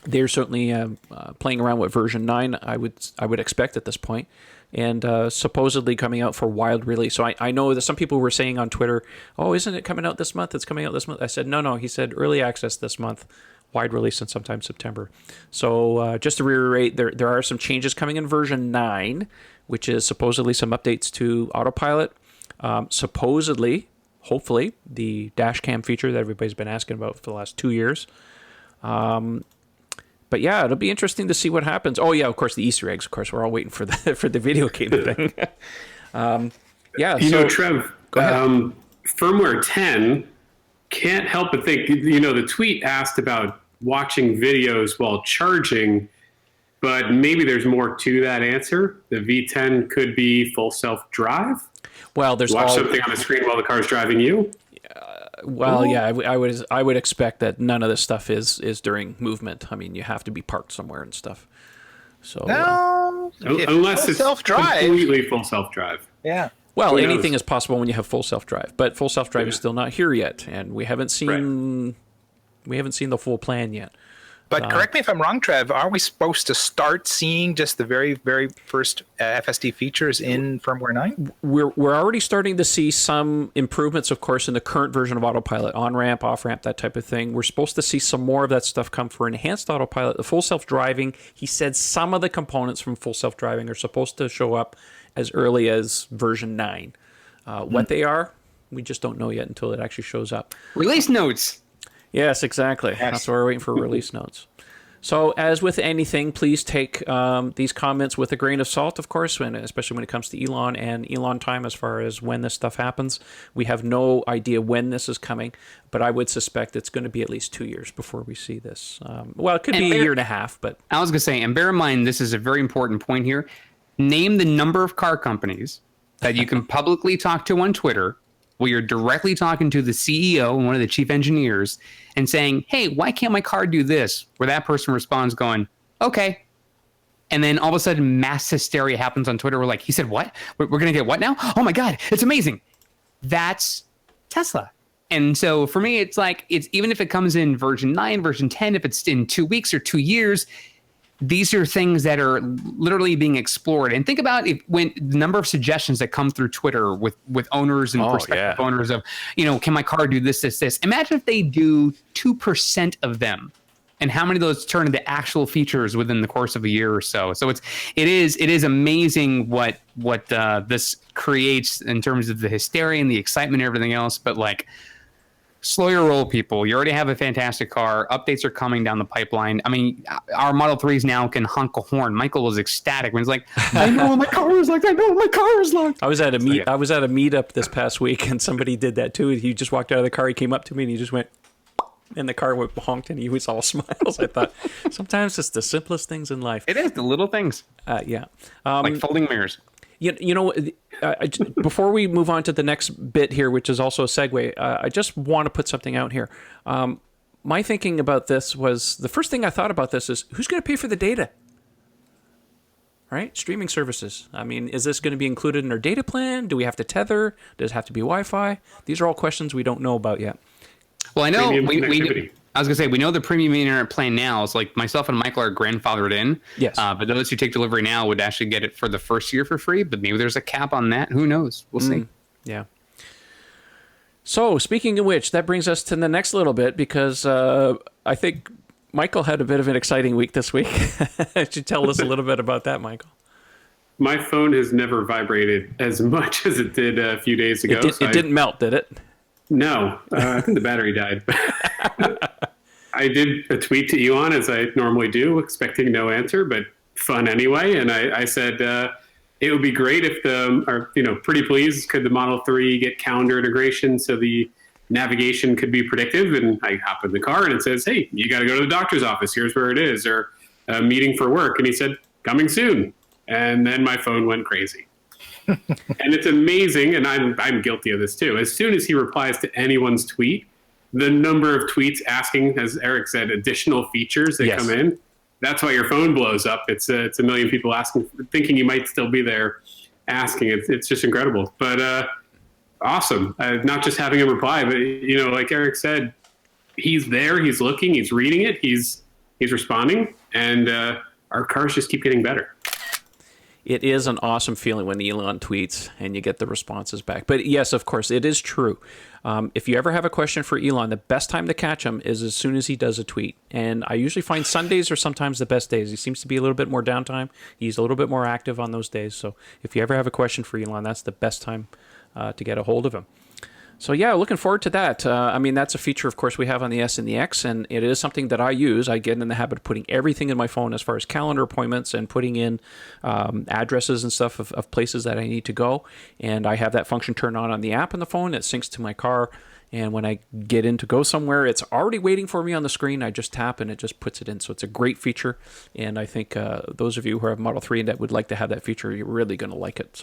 S1: They're certainly playing around with version 9, I would expect at this point. And supposedly coming out for wide release. So I know that some people were saying on Twitter, oh, isn't it coming out this month? It's coming out this month. I said, no. He said early access this month, wide release in sometime September. So just to reiterate, there are some changes coming in version 9, which is supposedly some updates to autopilot. Supposedly, hopefully, the dash cam feature that everybody's been asking about for the last 2 years. But yeah, it'll be interesting to see what happens. Oh yeah, of course the Easter eggs. Of course, we're all waiting for the video game thing.
S3: Trev, firmware 10 can't help but think. The tweet asked about watching videos while charging, but maybe there's more to that answer. The V10 could be full self-drive.
S1: Well, there's
S3: watch something on the screen while the car's driving you.
S1: Well, yeah, I would expect that none of this stuff is during movement. I mean, you have to be parked somewhere and stuff. So
S4: no,
S3: unless it's
S4: self-drive,
S3: completely full self-drive.
S4: Yeah.
S1: Well,
S3: Who
S1: anything
S3: knows?
S1: is possible when you have full self-drive, but full self-drive is still not here yet, and we haven't seen the full plan yet.
S4: But correct me if I'm wrong, Trev. Are we supposed to start seeing just the very, very first FSD features in firmware 9?
S1: We're already starting to see some improvements, of course, in the current version of autopilot, on-ramp, off-ramp, that type of thing. We're supposed to see some more of that stuff come for enhanced autopilot. The full self-driving, he said some of the components from full self-driving are supposed to show up as early as version 9. What they are, we just don't know yet until it actually shows up.
S2: Release notes.
S1: Yes, exactly. That's why we're waiting for release notes. So, as with anything, please take these comments with a grain of salt, of course, especially when it comes to Elon and Elon time as far as when this stuff happens. We have no idea when this is coming, but I would suspect it's going to be at least 2 years before we see this. Well, it could be a year and a half, but...
S2: I was going to say, and bear in mind, this is a very important point here. Name the number of car companies that you can publicly talk to on Twitter where you're directly talking to the CEO and one of the chief engineers and saying, hey, why can't my car do this? Where that person responds going, okay. And then all of a sudden mass hysteria happens on Twitter. We're like, he said what? We're going to get what now? Oh my God, it's amazing. That's Tesla. And so for me, it's like, it's even if it comes in version 9, version 10, if it's in 2 weeks or 2 years, these are things that are literally being explored. And think about when the number of suggestions that come through Twitter with owners and prospective owners of, can my car do this, this, this? Imagine if they do 2% of them, and how many of those turn into actual features within the course of a year or so. So it is amazing what this creates in terms of the hysteria and the excitement and everything else. But like, slow your roll, people. You already have a fantastic car. Updates are coming down the pipeline. I mean, our Model 3s now can honk a horn. Michael was ecstatic when he's like, I know what my car is like. I know what my car is like.
S1: I was at a meetup this past week, and somebody did that too. He just walked out of the car. He came up to me, and he just went, and the car went honked, and he was all smiles. I thought, sometimes it's the simplest things in life.
S2: It is the little things.
S1: Yeah.
S2: Like folding mirrors.
S1: You know, before we move on to the next bit here, which is also a segue, I just want to put something out here. My thinking about this was, the first thing I thought about this is, who's going to pay for the data? Right? Streaming services. I mean, is this going to be included in our data plan? Do we have to tether? Does it have to be Wi-Fi? These are all questions we don't know about yet.
S2: Well, I know
S3: Connectivity.
S2: I was going to say, we know the premium internet plan now is like myself and Michael are grandfathered in.
S1: Yes.
S2: But those who take delivery now would actually get it for the first year for free, but maybe there's a cap on that. Who knows? We'll see.
S1: Yeah. So, speaking of which, that brings us to the next little bit, because I think Michael had a bit of an exciting week this week. Should tell us a little bit about that, Michael.
S3: My phone has never vibrated as much as it did a few days ago.
S1: It didn't melt, did it?
S3: No, I think the battery died. I did a tweet to Elon, as I normally do, expecting no answer, but fun anyway. And I said it would be great if pretty please, could the Model 3 get calendar integration so the navigation could be predictive? And I hop in the car and it says, hey, you got to go to the doctor's office. Here's where it is. Or a meeting for work. And he said, coming soon. And then my phone went crazy. And it's amazing, and I'm guilty of this too. As soon as he replies to anyone's tweet, the number of tweets asking, as Eric said, additional features that come in, that's why your phone blows up. It's a million people asking, thinking you might still be there asking. It's just incredible. But awesome. Not just having him reply, but like Eric said, he's there, he's looking, he's reading it, he's responding, and our cars just keep getting better.
S1: It is an awesome feeling when Elon tweets and you get the responses back. But yes, of course, it is true. If you ever have a question for Elon, the best time to catch him is as soon as he does a tweet. And I usually find Sundays are sometimes the best days. He seems to be a little bit more downtime. He's a little bit more active on those days. So if you ever have a question for Elon, that's the best time to get a hold of him. So yeah, looking forward to that. I mean, that's a feature, of course, we have on the S and the X, and it is something that I use. I get in the habit of putting everything in my phone as far as calendar appointments and putting in addresses and stuff of places that I need to go. And I have that function turned on the app on the phone. It syncs to my car. And when I get in to go somewhere, it's already waiting for me on the screen. I just tap and it just puts it in. So it's a great feature. And I think those of you who have Model 3 that would like to have that feature, you're really going to like it.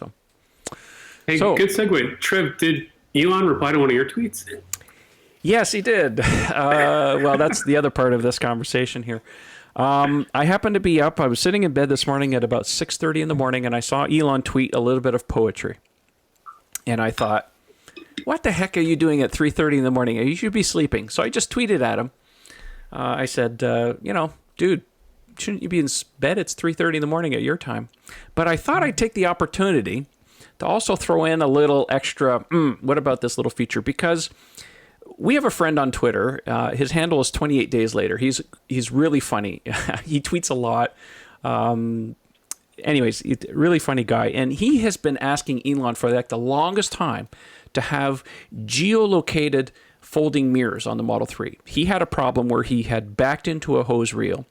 S3: Hey, good segue. Trev, did Elon reply to one of your tweets?
S1: Yes, he did. Well, that's the other part of this conversation here. I happened to be up. I was sitting in bed this morning at about 6:30 in the morning, and I saw Elon tweet a little bit of poetry. And I thought, what the heck are you doing at 3:30 in the morning? You should be sleeping. So I just tweeted at him. I said, dude, shouldn't you be in bed? It's 3:30 in the morning at your time. But I thought I'd take the opportunity to also throw in a little extra, what about this little feature? Because we have a friend on Twitter. His handle is 28 days later. He's really funny. He tweets a lot. Anyways, really funny guy. And he has been asking Elon for like the longest time to have geolocated folding mirrors on the Model 3. He had a problem where he had backed into a hose reel.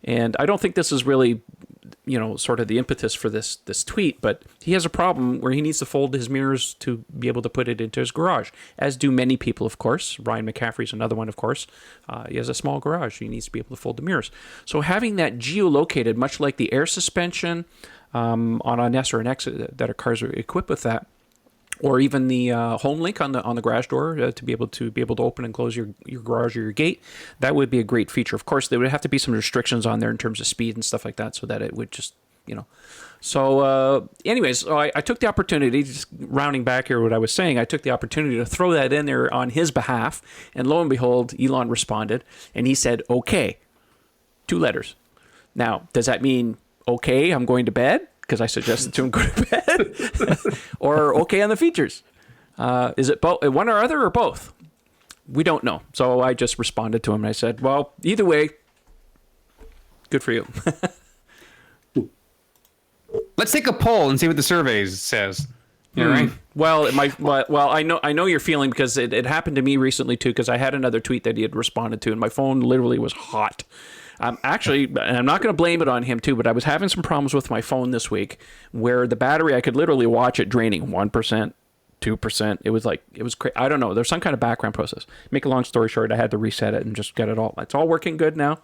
S1: And I don't think this is really, sort of the impetus for this tweet, but he has a problem where he needs to fold his mirrors to be able to put it into his garage, as do many people, of course. Ryan McCaffrey's another one, of course. He has a small garage. He needs to be able to fold the mirrors. So having that geolocated, much like the air suspension on an S or an X that our cars are equipped with that, or even the home link on the garage door to be able to open and close your garage or your gate, that would be a great feature. Of course, there would have to be some restrictions on there in terms of speed and stuff like that, so that it would just So, anyways, I took the opportunity, just rounding back here what I was saying, I took the opportunity to throw that in there on his behalf, and lo and behold, Elon responded, and he said, "Okay," 2 letters. Now, does that mean okay? I'm going to bed? Because I suggested to him go to bed, or okay on the features. Is it both, one or other, or both? We don't know. So I just responded to him and I said, well, either way, good for you.
S2: Let's take a poll and see what the survey says. Yeah, right.
S1: Well, I know your feeling, because it happened to me recently too, because I had another tweet that he had responded to and my phone literally was hot. Actually, and I'm not going to blame it on him too, but I was having some problems with my phone this week where the battery, I could literally watch it draining 1%, 2%. It was crazy. I don't know. There's some kind of background process. Make a long story short, I had to reset it and just get it all. It's all working good now,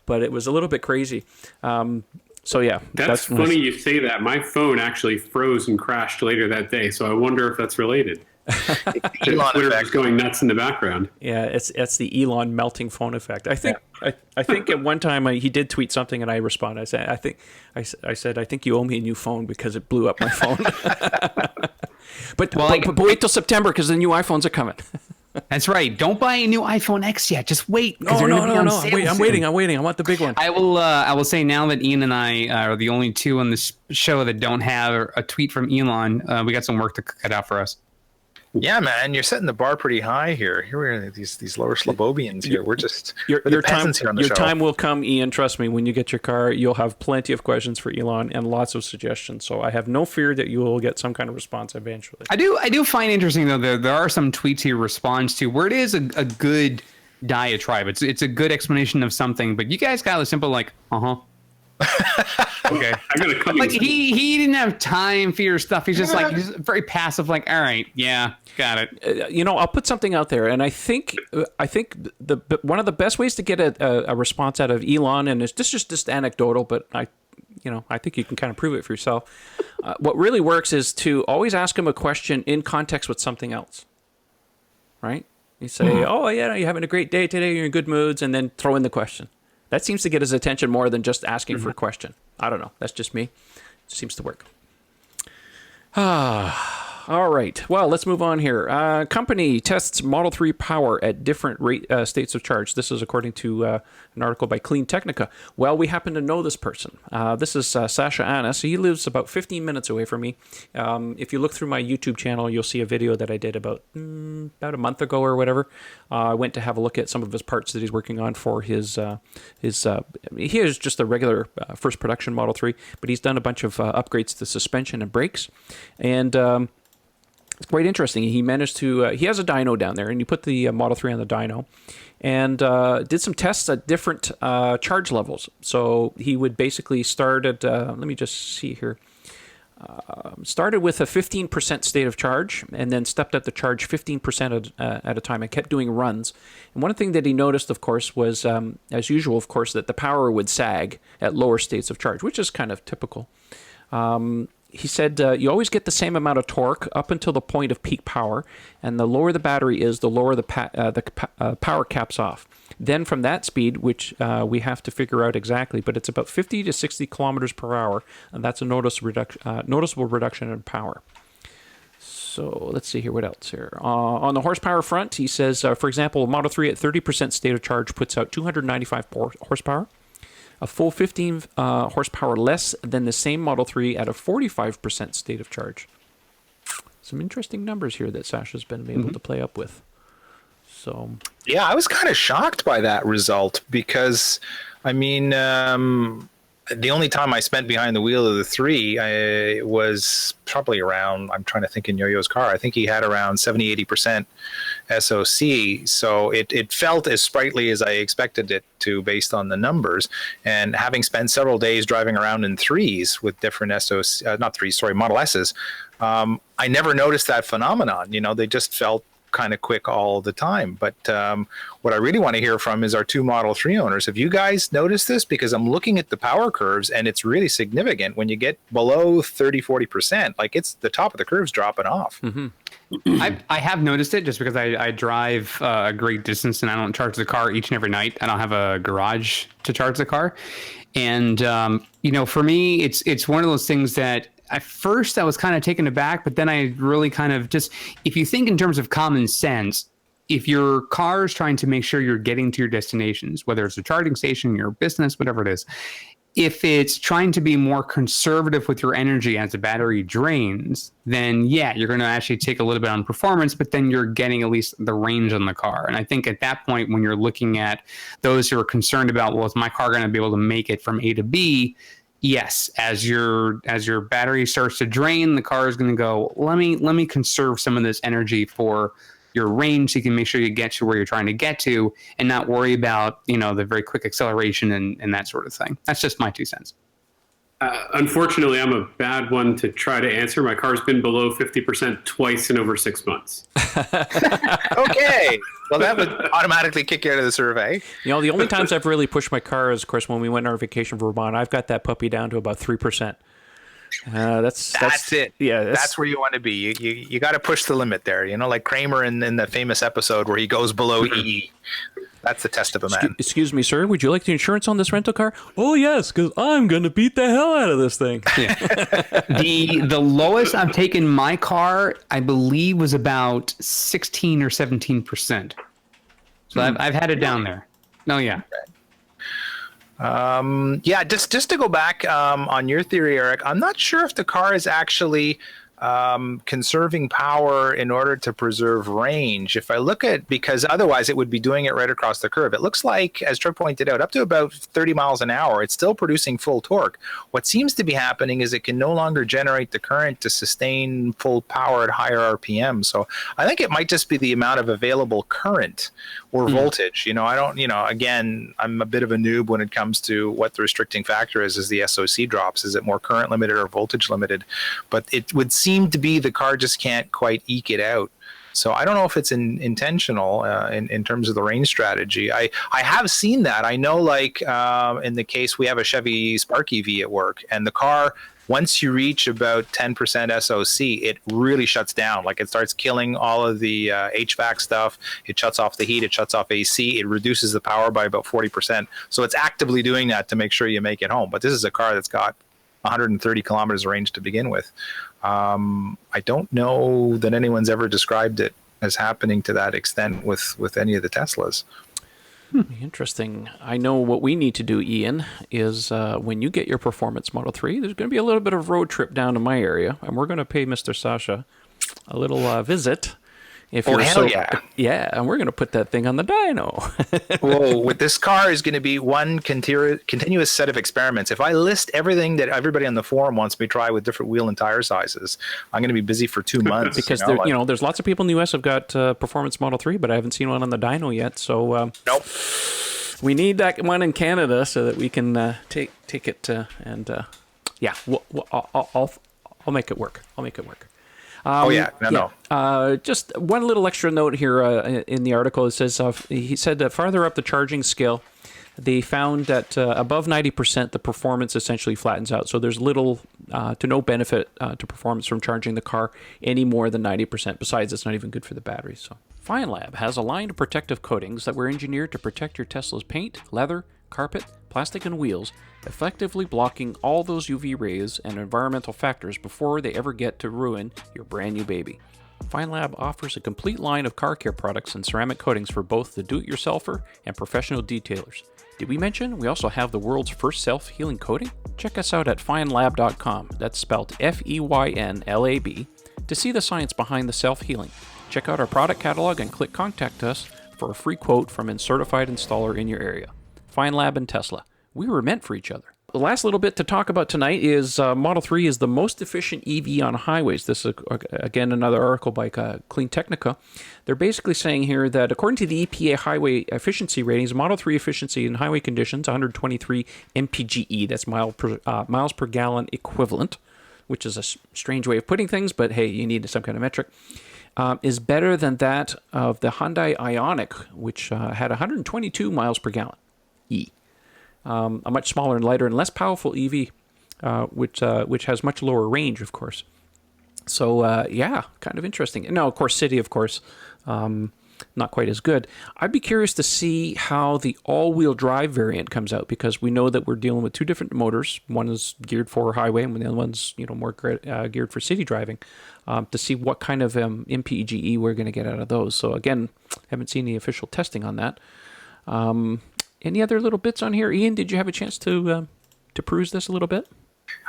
S1: but it was a little bit crazy. So yeah.
S3: That's funny you say that. My phone actually froze and crashed later that day, so I wonder if that's related.
S4: Elon
S3: Twitter
S4: effect.
S3: was going nuts in the background.
S1: Yeah, it's the Elon melting phone effect. I think I think at one time he did tweet something and I responded. I said I think you owe me a new phone because it blew up my phone. but wait till September because the new iPhones are coming.
S2: That's right. Don't buy a new iPhone X yet. Just wait.
S1: No. I'm waiting. I want the big one.
S2: I will say now that Ian and I are the only two on this show that don't have a tweet from Elon, we got some work to cut out for us.
S4: Yeah, man, you're setting the bar pretty high here. Here we are, these lower Slobovians here. We're just
S1: your
S4: peasants here on the show.
S1: Your time will come, Ian. Trust me. When you get your car, you'll have plenty of questions for Elon and lots of suggestions. So I have no fear that you will get some kind of response eventually.
S2: I do find interesting though there are some tweets he responds to where it is a good diatribe. It's a good explanation of something, but you guys got a simple like okay.
S3: I got a couple.
S2: Like he didn't have time for your stuff. He's just very passive. Like, all right, yeah, got it.
S1: I'll put something out there, and I think the one of the best ways to get a response out of Elon, and this is just anecdotal, but I think you can kind of prove it for yourself. What really works is to always ask him a question in context with something else. Right? You say, "Oh yeah, you're having a great day today. You're in good moods," and then throw in the question. That seems to get his attention more than just asking for a question. I don't know. That's just me. It seems to work. All right. Well, let's move on here. Company tests Model 3 power at different states of charge. This is according to an article by Clean Technica. Well, we happen to know this person. This is Sasha Annis. He lives about 15 minutes away from me. If you look through my YouTube channel, you'll see a video that I did about a month ago or whatever. I went to have a look at some of his parts that he's working on for his he is just a regular first production Model 3, but he's done a bunch of upgrades to suspension and brakes. And it's quite interesting. He managed to, he has a dyno down there, and he put the Model 3 on the dyno and did some tests at different charge levels. So he would basically start at, let me just see here, started with a 15% state of charge and then stepped up the charge 15% at a time and kept doing runs. And one thing that he noticed, of course, was, as usual, of course, that the power would sag at lower states of charge, which is kind of typical. He said you always get the same amount of torque up until the point of peak power, and the lower the battery is, the lower the power caps off. Then from that speed, which we have to figure out exactly, but it's about 50 to 60 kilometers per hour, and that's a noticeable reduction in power. So let's see here. What else here? On the horsepower front, he says, for example, Model 3 at 30% state of charge puts out 295 horsepower, a full 15 horsepower less than the same Model 3 at a 45% state of charge. Some interesting numbers here that Sasha's been able to play up with. So
S4: yeah, I was kind of shocked by that result because, I mean, the only time I spent behind the wheel of the 3 was probably around, I'm trying to think in Yo-Yo's car, I think he had around 70-80% SOC. So it felt as sprightly as I expected it to based on the numbers. And having spent several days driving around in 3s with different SOC, not 3s, sorry, Model S's, I never noticed that phenomenon. You know, they just felt kind of quick all the time. But what I really want to hear from is our 2 Model 3 owners. Have you guys noticed this? Because I'm looking at the power curves and it's really significant when you get below 30-40%, like it's the top of the curve's dropping off.
S2: I have noticed it just because I drive a great distance and I don't charge the car each and every night. I don't have a garage to charge the car. And, you know, for me, it's one of those things that at first I was kind of taken aback, but then I really kind of just, if you think in terms of common sense, if your car is trying to make sure you're getting to your destinations, whether it's a charging station, your business, whatever it is, if it's trying to be more conservative with your energy as the battery drains, then yeah, you're going to actually take a little bit on performance, but then you're getting at least the range on the car. And I think at that point, when you're looking at those who are concerned about, well, is my car going to be able to make it from A to B? Yes, as your battery starts to drain, the car is going to go, let me conserve some of this energy for your range so you can make sure you get to where you're trying to get to and not worry about, you know, the very quick acceleration and that sort of thing. That's just my 2 cents.
S3: Unfortunately, I'm a bad one to try to answer. My car's been below 50% twice in over 6 months.
S4: Okay. Well, that would automatically kick you out of the survey.
S1: You know, the only times I've really pushed my car is, of course, when we went on our vacation for Vermont. I've got that puppy down to about 3%. That's
S4: it.
S1: Yeah,
S4: that's where you want to be. You got to push the limit there. You know, like Kramer in the famous episode where he goes below E. That's the test of a man.
S1: Excuse me, sir. Would you like the insurance on this rental car? Oh yes, because I'm gonna beat the hell out of this thing.
S2: Yeah. The lowest I've taken my car, I believe, was about 16 or 17%. So I've had it down there. No, yeah.
S4: Yeah, just to go back on your theory, Eric, I'm not sure if the car is actually conserving power in order to preserve range. If I look at, because otherwise it would be doing it right across the curve. It looks like, as Trev pointed out, up to about 30 miles an hour, it's still producing full torque. What seems to be happening is it can no longer generate the current to sustain full power at higher RPM. So I think it might just be the amount of available current or voltage. You know, I don't, you know, again, I'm a bit of a noob when it comes to what the restricting factor is as the SOC drops. Is it more current limited or voltage limited? But it would seem to be the car just can't quite eke it out. So I don't know if it's intentional in terms of the range strategy. I have seen that. I know, like in the case, we have a Chevy Spark EV at work, and the car, once you reach about 10% SOC, it really shuts down. Like it starts killing all of the HVAC stuff. It shuts off the heat. It shuts off AC. It reduces the power by about 40%. So it's actively doing that to make sure you make it home. But this is a car that's got 130 kilometers of range to begin with. I don't know that anyone's ever described it as happening to that extent with any of the Teslas.
S1: Interesting. I know what we need to do, Ian, is when you get your Performance Model 3, there's going to be a little bit of road trip down to my area, and we're going to pay Mr. Sasha a little visit. If
S4: oh,
S1: you're
S4: hell yeah.
S1: Yeah, and we're going to put that thing on the dyno.
S4: Well, with this car is going to be one continuous set of experiments. If I list everything that everybody on the forum wants me to try with different wheel and tire sizes, I'm going to be busy for 2 months.
S1: Because there's lots of people in the U.S. who've got Performance Model 3, but I haven't seen one on the dyno yet. So
S4: nope.
S1: We need that one in Canada so that we can take it and yeah, I'll make it work. I'll make it work. Just one little extra note here in the article. It says he said that farther up the charging scale, they found that above 90%, the performance essentially flattens out. So there's little to no benefit to performance from charging the car any more than 90%. Besides, it's not even good for the battery. So FineLab has a line of protective coatings that were engineered to protect your Tesla's paint, leather, carpet, plastic, and wheels, effectively blocking all those UV rays and environmental factors before they ever get to ruin your brand new baby. FineLab offers a complete line of car care products and ceramic coatings for both the do-it-yourselfer and professional detailers. Did we mention we also have the world's first self-healing coating? Check us out at finelab.com, that's spelled F-E-Y-N-L-A-B, to see the science behind the self-healing. Check out our product catalog and click Contact Us for a free quote from a certified installer in your area. FineLab and Tesla. We were meant for each other. The last little bit to talk about tonight is Model 3 is the most efficient EV on highways. This is, again, another article by Clean Technica. They're basically saying here that according to the EPA highway efficiency ratings, Model 3 efficiency in highway conditions, 123 mpge, that's miles per gallon equivalent, which is a strange way of putting things, but hey, you need some kind of metric, is better than that of the Hyundai Ioniq, which had 122 miles per gallon E. A much smaller and lighter and less powerful EV, which has much lower range, of course. So, yeah, kind of interesting. And now, of course, city, of course, not quite as good. I'd be curious to see how the all-wheel drive variant comes out, because we know that we're dealing with two different motors. One is geared for highway, and the other one's more geared for city driving. To see what kind of MPGE we're going to get out of those. So again, haven't seen the official testing on that. Any other little bits on here? Ian, did you have a chance to peruse this a little bit?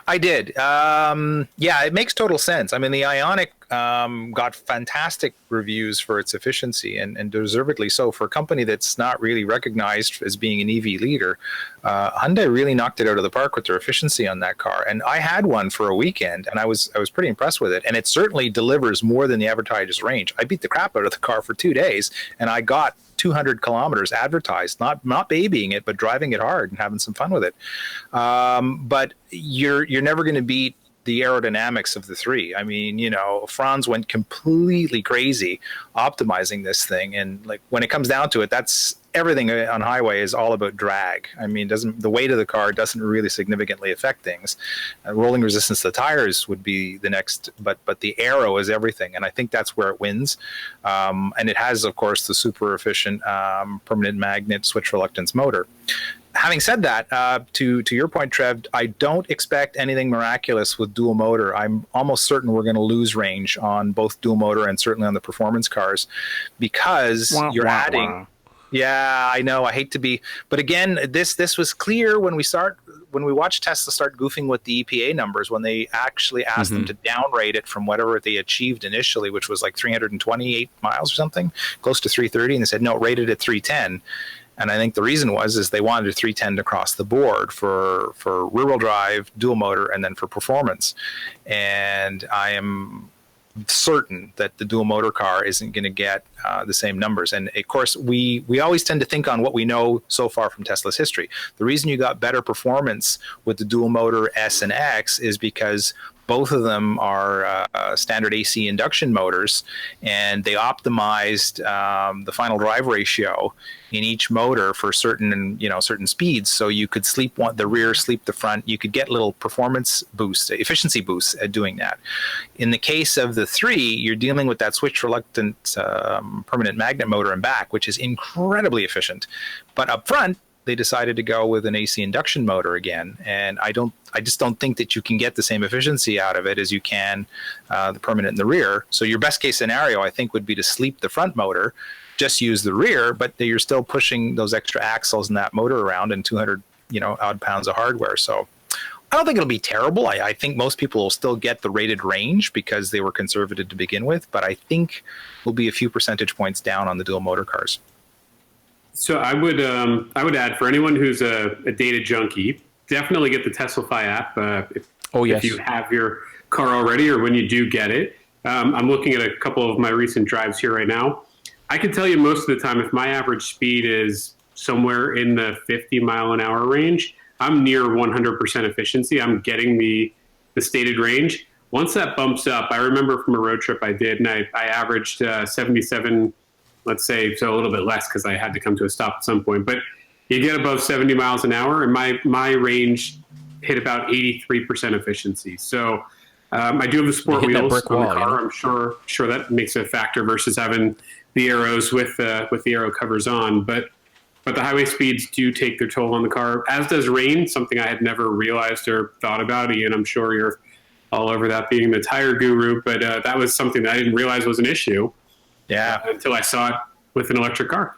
S4: I did. Yeah, it makes total sense. I mean, the Ioniq got fantastic reviews for its efficiency, and deservedly so. For a company that's not really recognized as being an EV leader, Hyundai really knocked it out of the park with their efficiency on that car. And I had one for a weekend, and I was pretty impressed with it. And it certainly delivers more than the advertised range. I beat the crap out of the car for 2 days, and I got 200 kilometers advertised, not babying it, but driving it hard and having some fun with it. But you're never going to beat the aerodynamics of the 3. I mean, Franz went completely crazy optimizing this thing. And like when it comes down to it, that's everything on highway is all about drag. I mean, the weight of the car doesn't really significantly affect things. Rolling resistance to the tires would be the next, but the aero is everything. And I think that's where it wins. And it has, of course, the super efficient permanent magnet switch reluctance motor. Having said that, to your point, Trev, I don't expect anything miraculous with dual motor. I'm almost certain we're going to lose range on both dual motor and certainly on the performance cars, because you're adding. Yeah, I know. I hate to be, but again, this was clear when we watched Tesla start goofing with the EPA numbers, when they actually asked them to downrate it from whatever they achieved initially, which was like 328 miles or something, close to 330, and they said no, rated at 310. And I think the reason is they wanted a 310 across the board for rear-wheel drive, dual motor, and then for performance. And I am certain that the dual motor car isn't going to get the same numbers. And of course, we always tend to think on what we know so far from Tesla's history. The reason you got better performance with the dual motor S and X is because both of them are standard AC induction motors, and they optimized the final drive ratio in each motor for certain speeds. So you could sleep the rear, sleep the front. You could get little performance boosts, efficiency boosts at doing that. In the case of the 3, you're dealing with that switch reluctant permanent magnet motor in back, which is incredibly efficient. But up front, they decided to go with an AC induction motor again, and I just don't think that you can get the same efficiency out of it as you can the permanent in the rear. So your best case scenario, I think, would be to sleep the front motor, just use the rear, but you're still pushing those extra axles in that motor around and 200 odd pounds of hardware. So I don't think it'll be terrible. I think most people will still get the rated range because they were conservative to begin with, but I think we'll be a few percentage points down on the dual motor cars.
S3: So I would add, for anyone who's a data junkie, definitely get the Teslafy app if you have your car already, or when you do get it. I'm looking at a couple of my recent drives here right now. I can tell you most of the time, if my average speed is somewhere in the 50 mile an hour range, I'm near 100% efficiency. I'm getting the stated range. Once that bumps up, I remember from a road trip I did, and I averaged 77, let's say, so a little bit less because I had to come to a stop at some point. But you get above 70 miles an hour, and my range hit about 83% efficiency. So I do have the sport wheels on the car. I'm sure that makes a factor versus having the arrows with the aero covers on. But the highway speeds do take their toll on the car, as does rain, something I had never realized or thought about. Ian, I'm sure you're all over that being the tire guru, but that was something that I didn't realize was an issue.
S4: Yeah.
S3: Until I saw it with an electric car.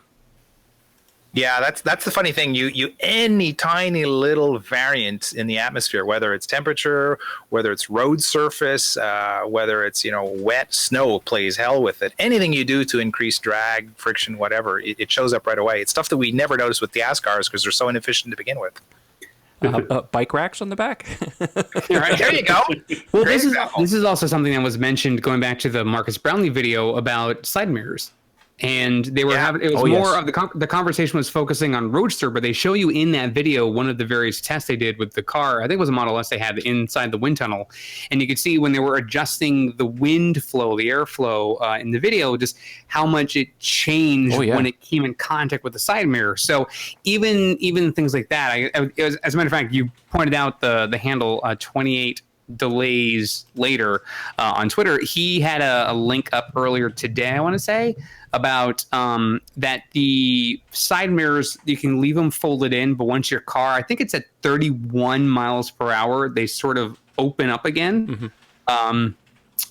S4: Yeah, that's the funny thing. You any tiny little variant in the atmosphere, whether it's temperature, whether it's road surface, whether it's wet snow, plays hell with it. Anything you do to increase drag, friction, whatever, it shows up right away. It's stuff that we never notice with gas cars because they're so inefficient to begin with.
S1: Bike racks on the back.
S4: Right, there you go.
S2: Well, this is also something that was mentioned going back to the Marcus Brownlee video about side mirrors. And they were having, it was more of the conversation was focusing on Roadster, but they show you in that video one of the various tests they did with the car. I think it was a Model S they had inside the wind tunnel. And you could see when they were adjusting the wind flow, the airflow in the video, just how much it changed when it came in contact with the side mirror. So even things like that, it was, as a matter of fact, you pointed out the handle 28 delays later on Twitter. He had a link up earlier today, I want to say, about that the side mirrors, you can leave them folded in, but once your car, I think it's at 31 miles per hour, they sort of open up again.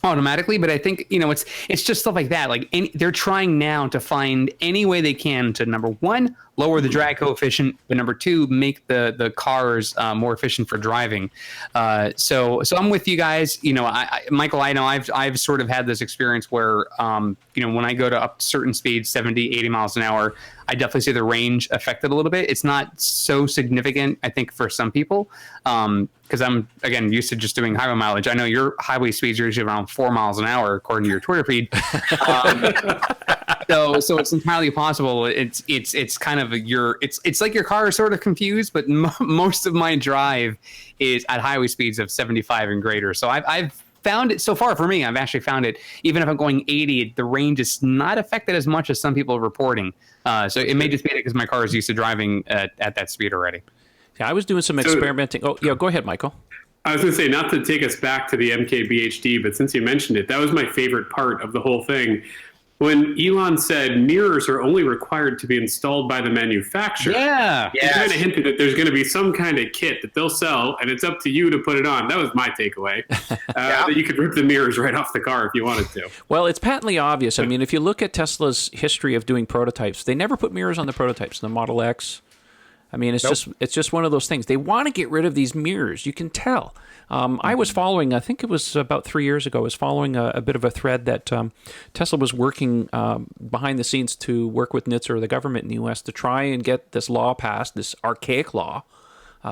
S2: Automatically. But I think it's just stuff like that. Like they're trying now to find any way they can to, number one, lower the drag coefficient, but number two, make the cars more efficient for driving. So I'm with you guys. Michael, I know I've sort of had this experience where when I go to up certain speeds, 70, 80 miles an hour, I definitely see the range affected a little bit. It's not so significant, I think, for some people, because I'm, again, used to just doing highway mileage. I know your highway speeds are usually around 4 miles an hour, according to your Twitter feed. So it's entirely possible. It's kind of it's like your car is sort of confused, but most of my drive is at highway speeds of 75 and greater. So I've found it so far for me. I've actually found it, even if I'm going 80, the range is not affected as much as some people are reporting. So it may just be because my car is used to driving at that speed already.
S1: Yeah, I was doing some experimenting. Oh, yeah, go ahead, Michael.
S3: I was going to say, not to take us back to the MKBHD, but since you mentioned it, that was my favorite part of the whole thing. When Elon said mirrors are only required to be installed by the manufacturer, he kind of hinted that there's going to be some kind of kit that they'll sell, and it's up to you to put it on. That was my takeaway, that you could rip the mirrors right off the car if you wanted to.
S1: Well, it's patently obvious. I mean, if you look at Tesla's history of doing prototypes, they never put mirrors on the prototypes. The Model X, I mean, it's just one of those things. They want to get rid of these mirrors. You can tell. I was following, I think it was about 3 years ago, I was following a bit of a thread that Tesla was working behind the scenes to work with NHTSA or the government in the U.S. to try and get this law passed, this archaic law,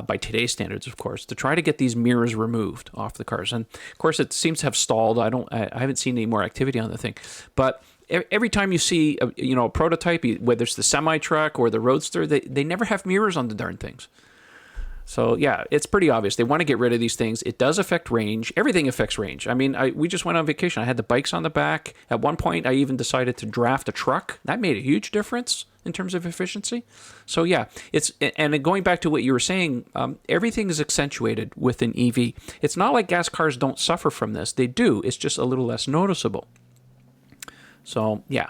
S1: by today's standards, of course, to try to get these mirrors removed off the cars. And, of course, it seems to have stalled. I haven't seen any more activity on the thing. But every time you see a prototype, whether it's the semi-truck or the Roadster, they never have mirrors on the darn things. So, yeah, it's pretty obvious. They want to get rid of these things. It does affect range. Everything affects range. I mean, we just went on vacation. I had the bikes on the back. At one point, I even decided to draft a truck. That made a huge difference in terms of efficiency. So, yeah, and going back to what you were saying, everything is accentuated with an EV. It's not like gas cars don't suffer from this. They do. It's just a little less noticeable. So, yeah.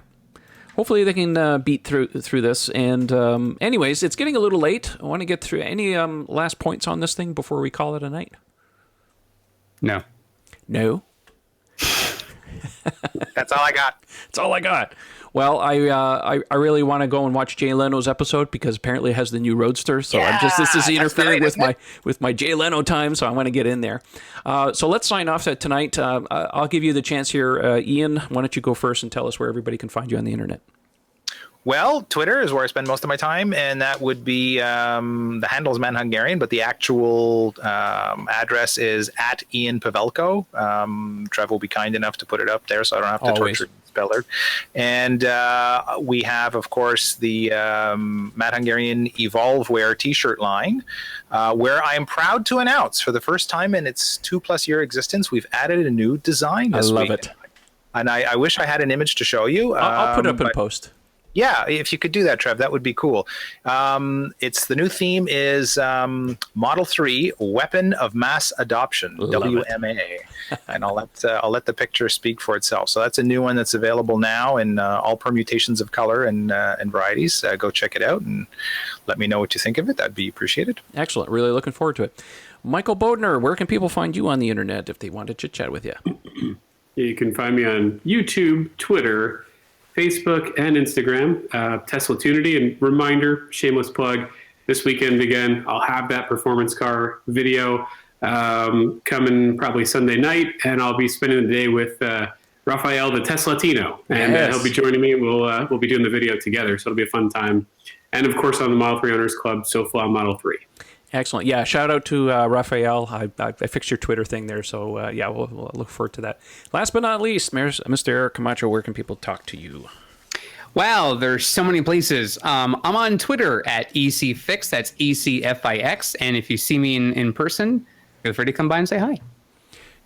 S1: Hopefully they can beat through this. And anyways, it's getting a little late. I want to get through any last points on this thing before we call it a night.
S2: No.
S4: That's all I got.
S1: That's all I got. Well, I really want to go and watch Jay Leno's episode because apparently it has the new Roadster. So this is interfering with my Jay Leno time. So I want to get in there. So let's sign off tonight. I'll give you the chance here, Ian. Why don't you go first and tell us where everybody can find you on the internet?
S4: Well, Twitter is where I spend most of my time, and that would be the handle is Mad Hungarian, but the actual address is at Ian Pavelko. Trevor will be kind enough to put it up there, so I don't have to torture Speller. And we have, of course, the Mad Hungarian Evolveware T-shirt line, where I am proud to announce, for the first time in its 2+ year existence, we've added a new design this week.
S1: I love it.
S4: And I wish I had an image to show you.
S1: I'll put it up in post.
S4: Yeah, if you could do that, Trev, that would be cool. It's the new theme is Model 3 Weapon of Mass Adoption, WMA, and I'll let the picture speak for itself. So that's a new one that's available now in all permutations of color and varieties. Go check it out and let me know what you think of it. That'd be appreciated.
S1: Excellent. Really looking forward to it. Michael Bodner, where can people find you on the internet if they want to chit chat with you?
S3: You can find me on YouTube, Twitter, Facebook, and Instagram, Tesla Tunity. And reminder, shameless plug, this weekend again, I'll have that performance car video coming probably Sunday night, and I'll be spending the day with Rafael, the Teslatino, and he'll be joining me. We'll be doing the video together, so it'll be a fun time. And of course, on the Model 3 Owners Club, SoFla Model 3.
S1: Excellent. Yeah, shout out to Rafael. I fixed your Twitter thing there, so yeah, we'll look forward to that. Last but not least, Mr. Eric Camacho, where can people talk to you?
S2: Wow, there's so many places. I'm on Twitter at ECFix, that's ECFIX, and if you see me in person, feel free to come by and say hi.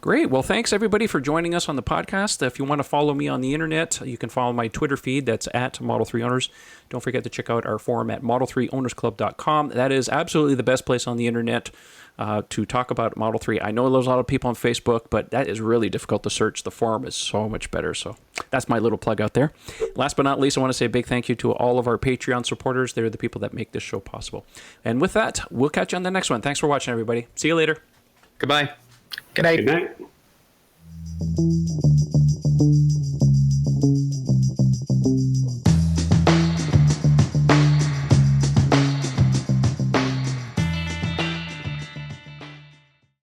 S1: Great. Well, thanks everybody for joining us on the podcast. If you want to follow me on the internet, you can follow my Twitter feed. That's at Model 3 Owners. Don't forget to check out our forum at model3ownersclub.com. That is absolutely the best place on the internet to talk about Model 3. I know there's a lot of people on Facebook, but that is really difficult to search. The forum is so much better. So that's my little plug out there. Last but not least, I want to say a big thank you to all of our Patreon supporters. They're the people that make this show possible. And with that, we'll catch you on the next one. Thanks for watching, everybody. See you later.
S2: Goodbye.
S4: Good night.
S3: Good night.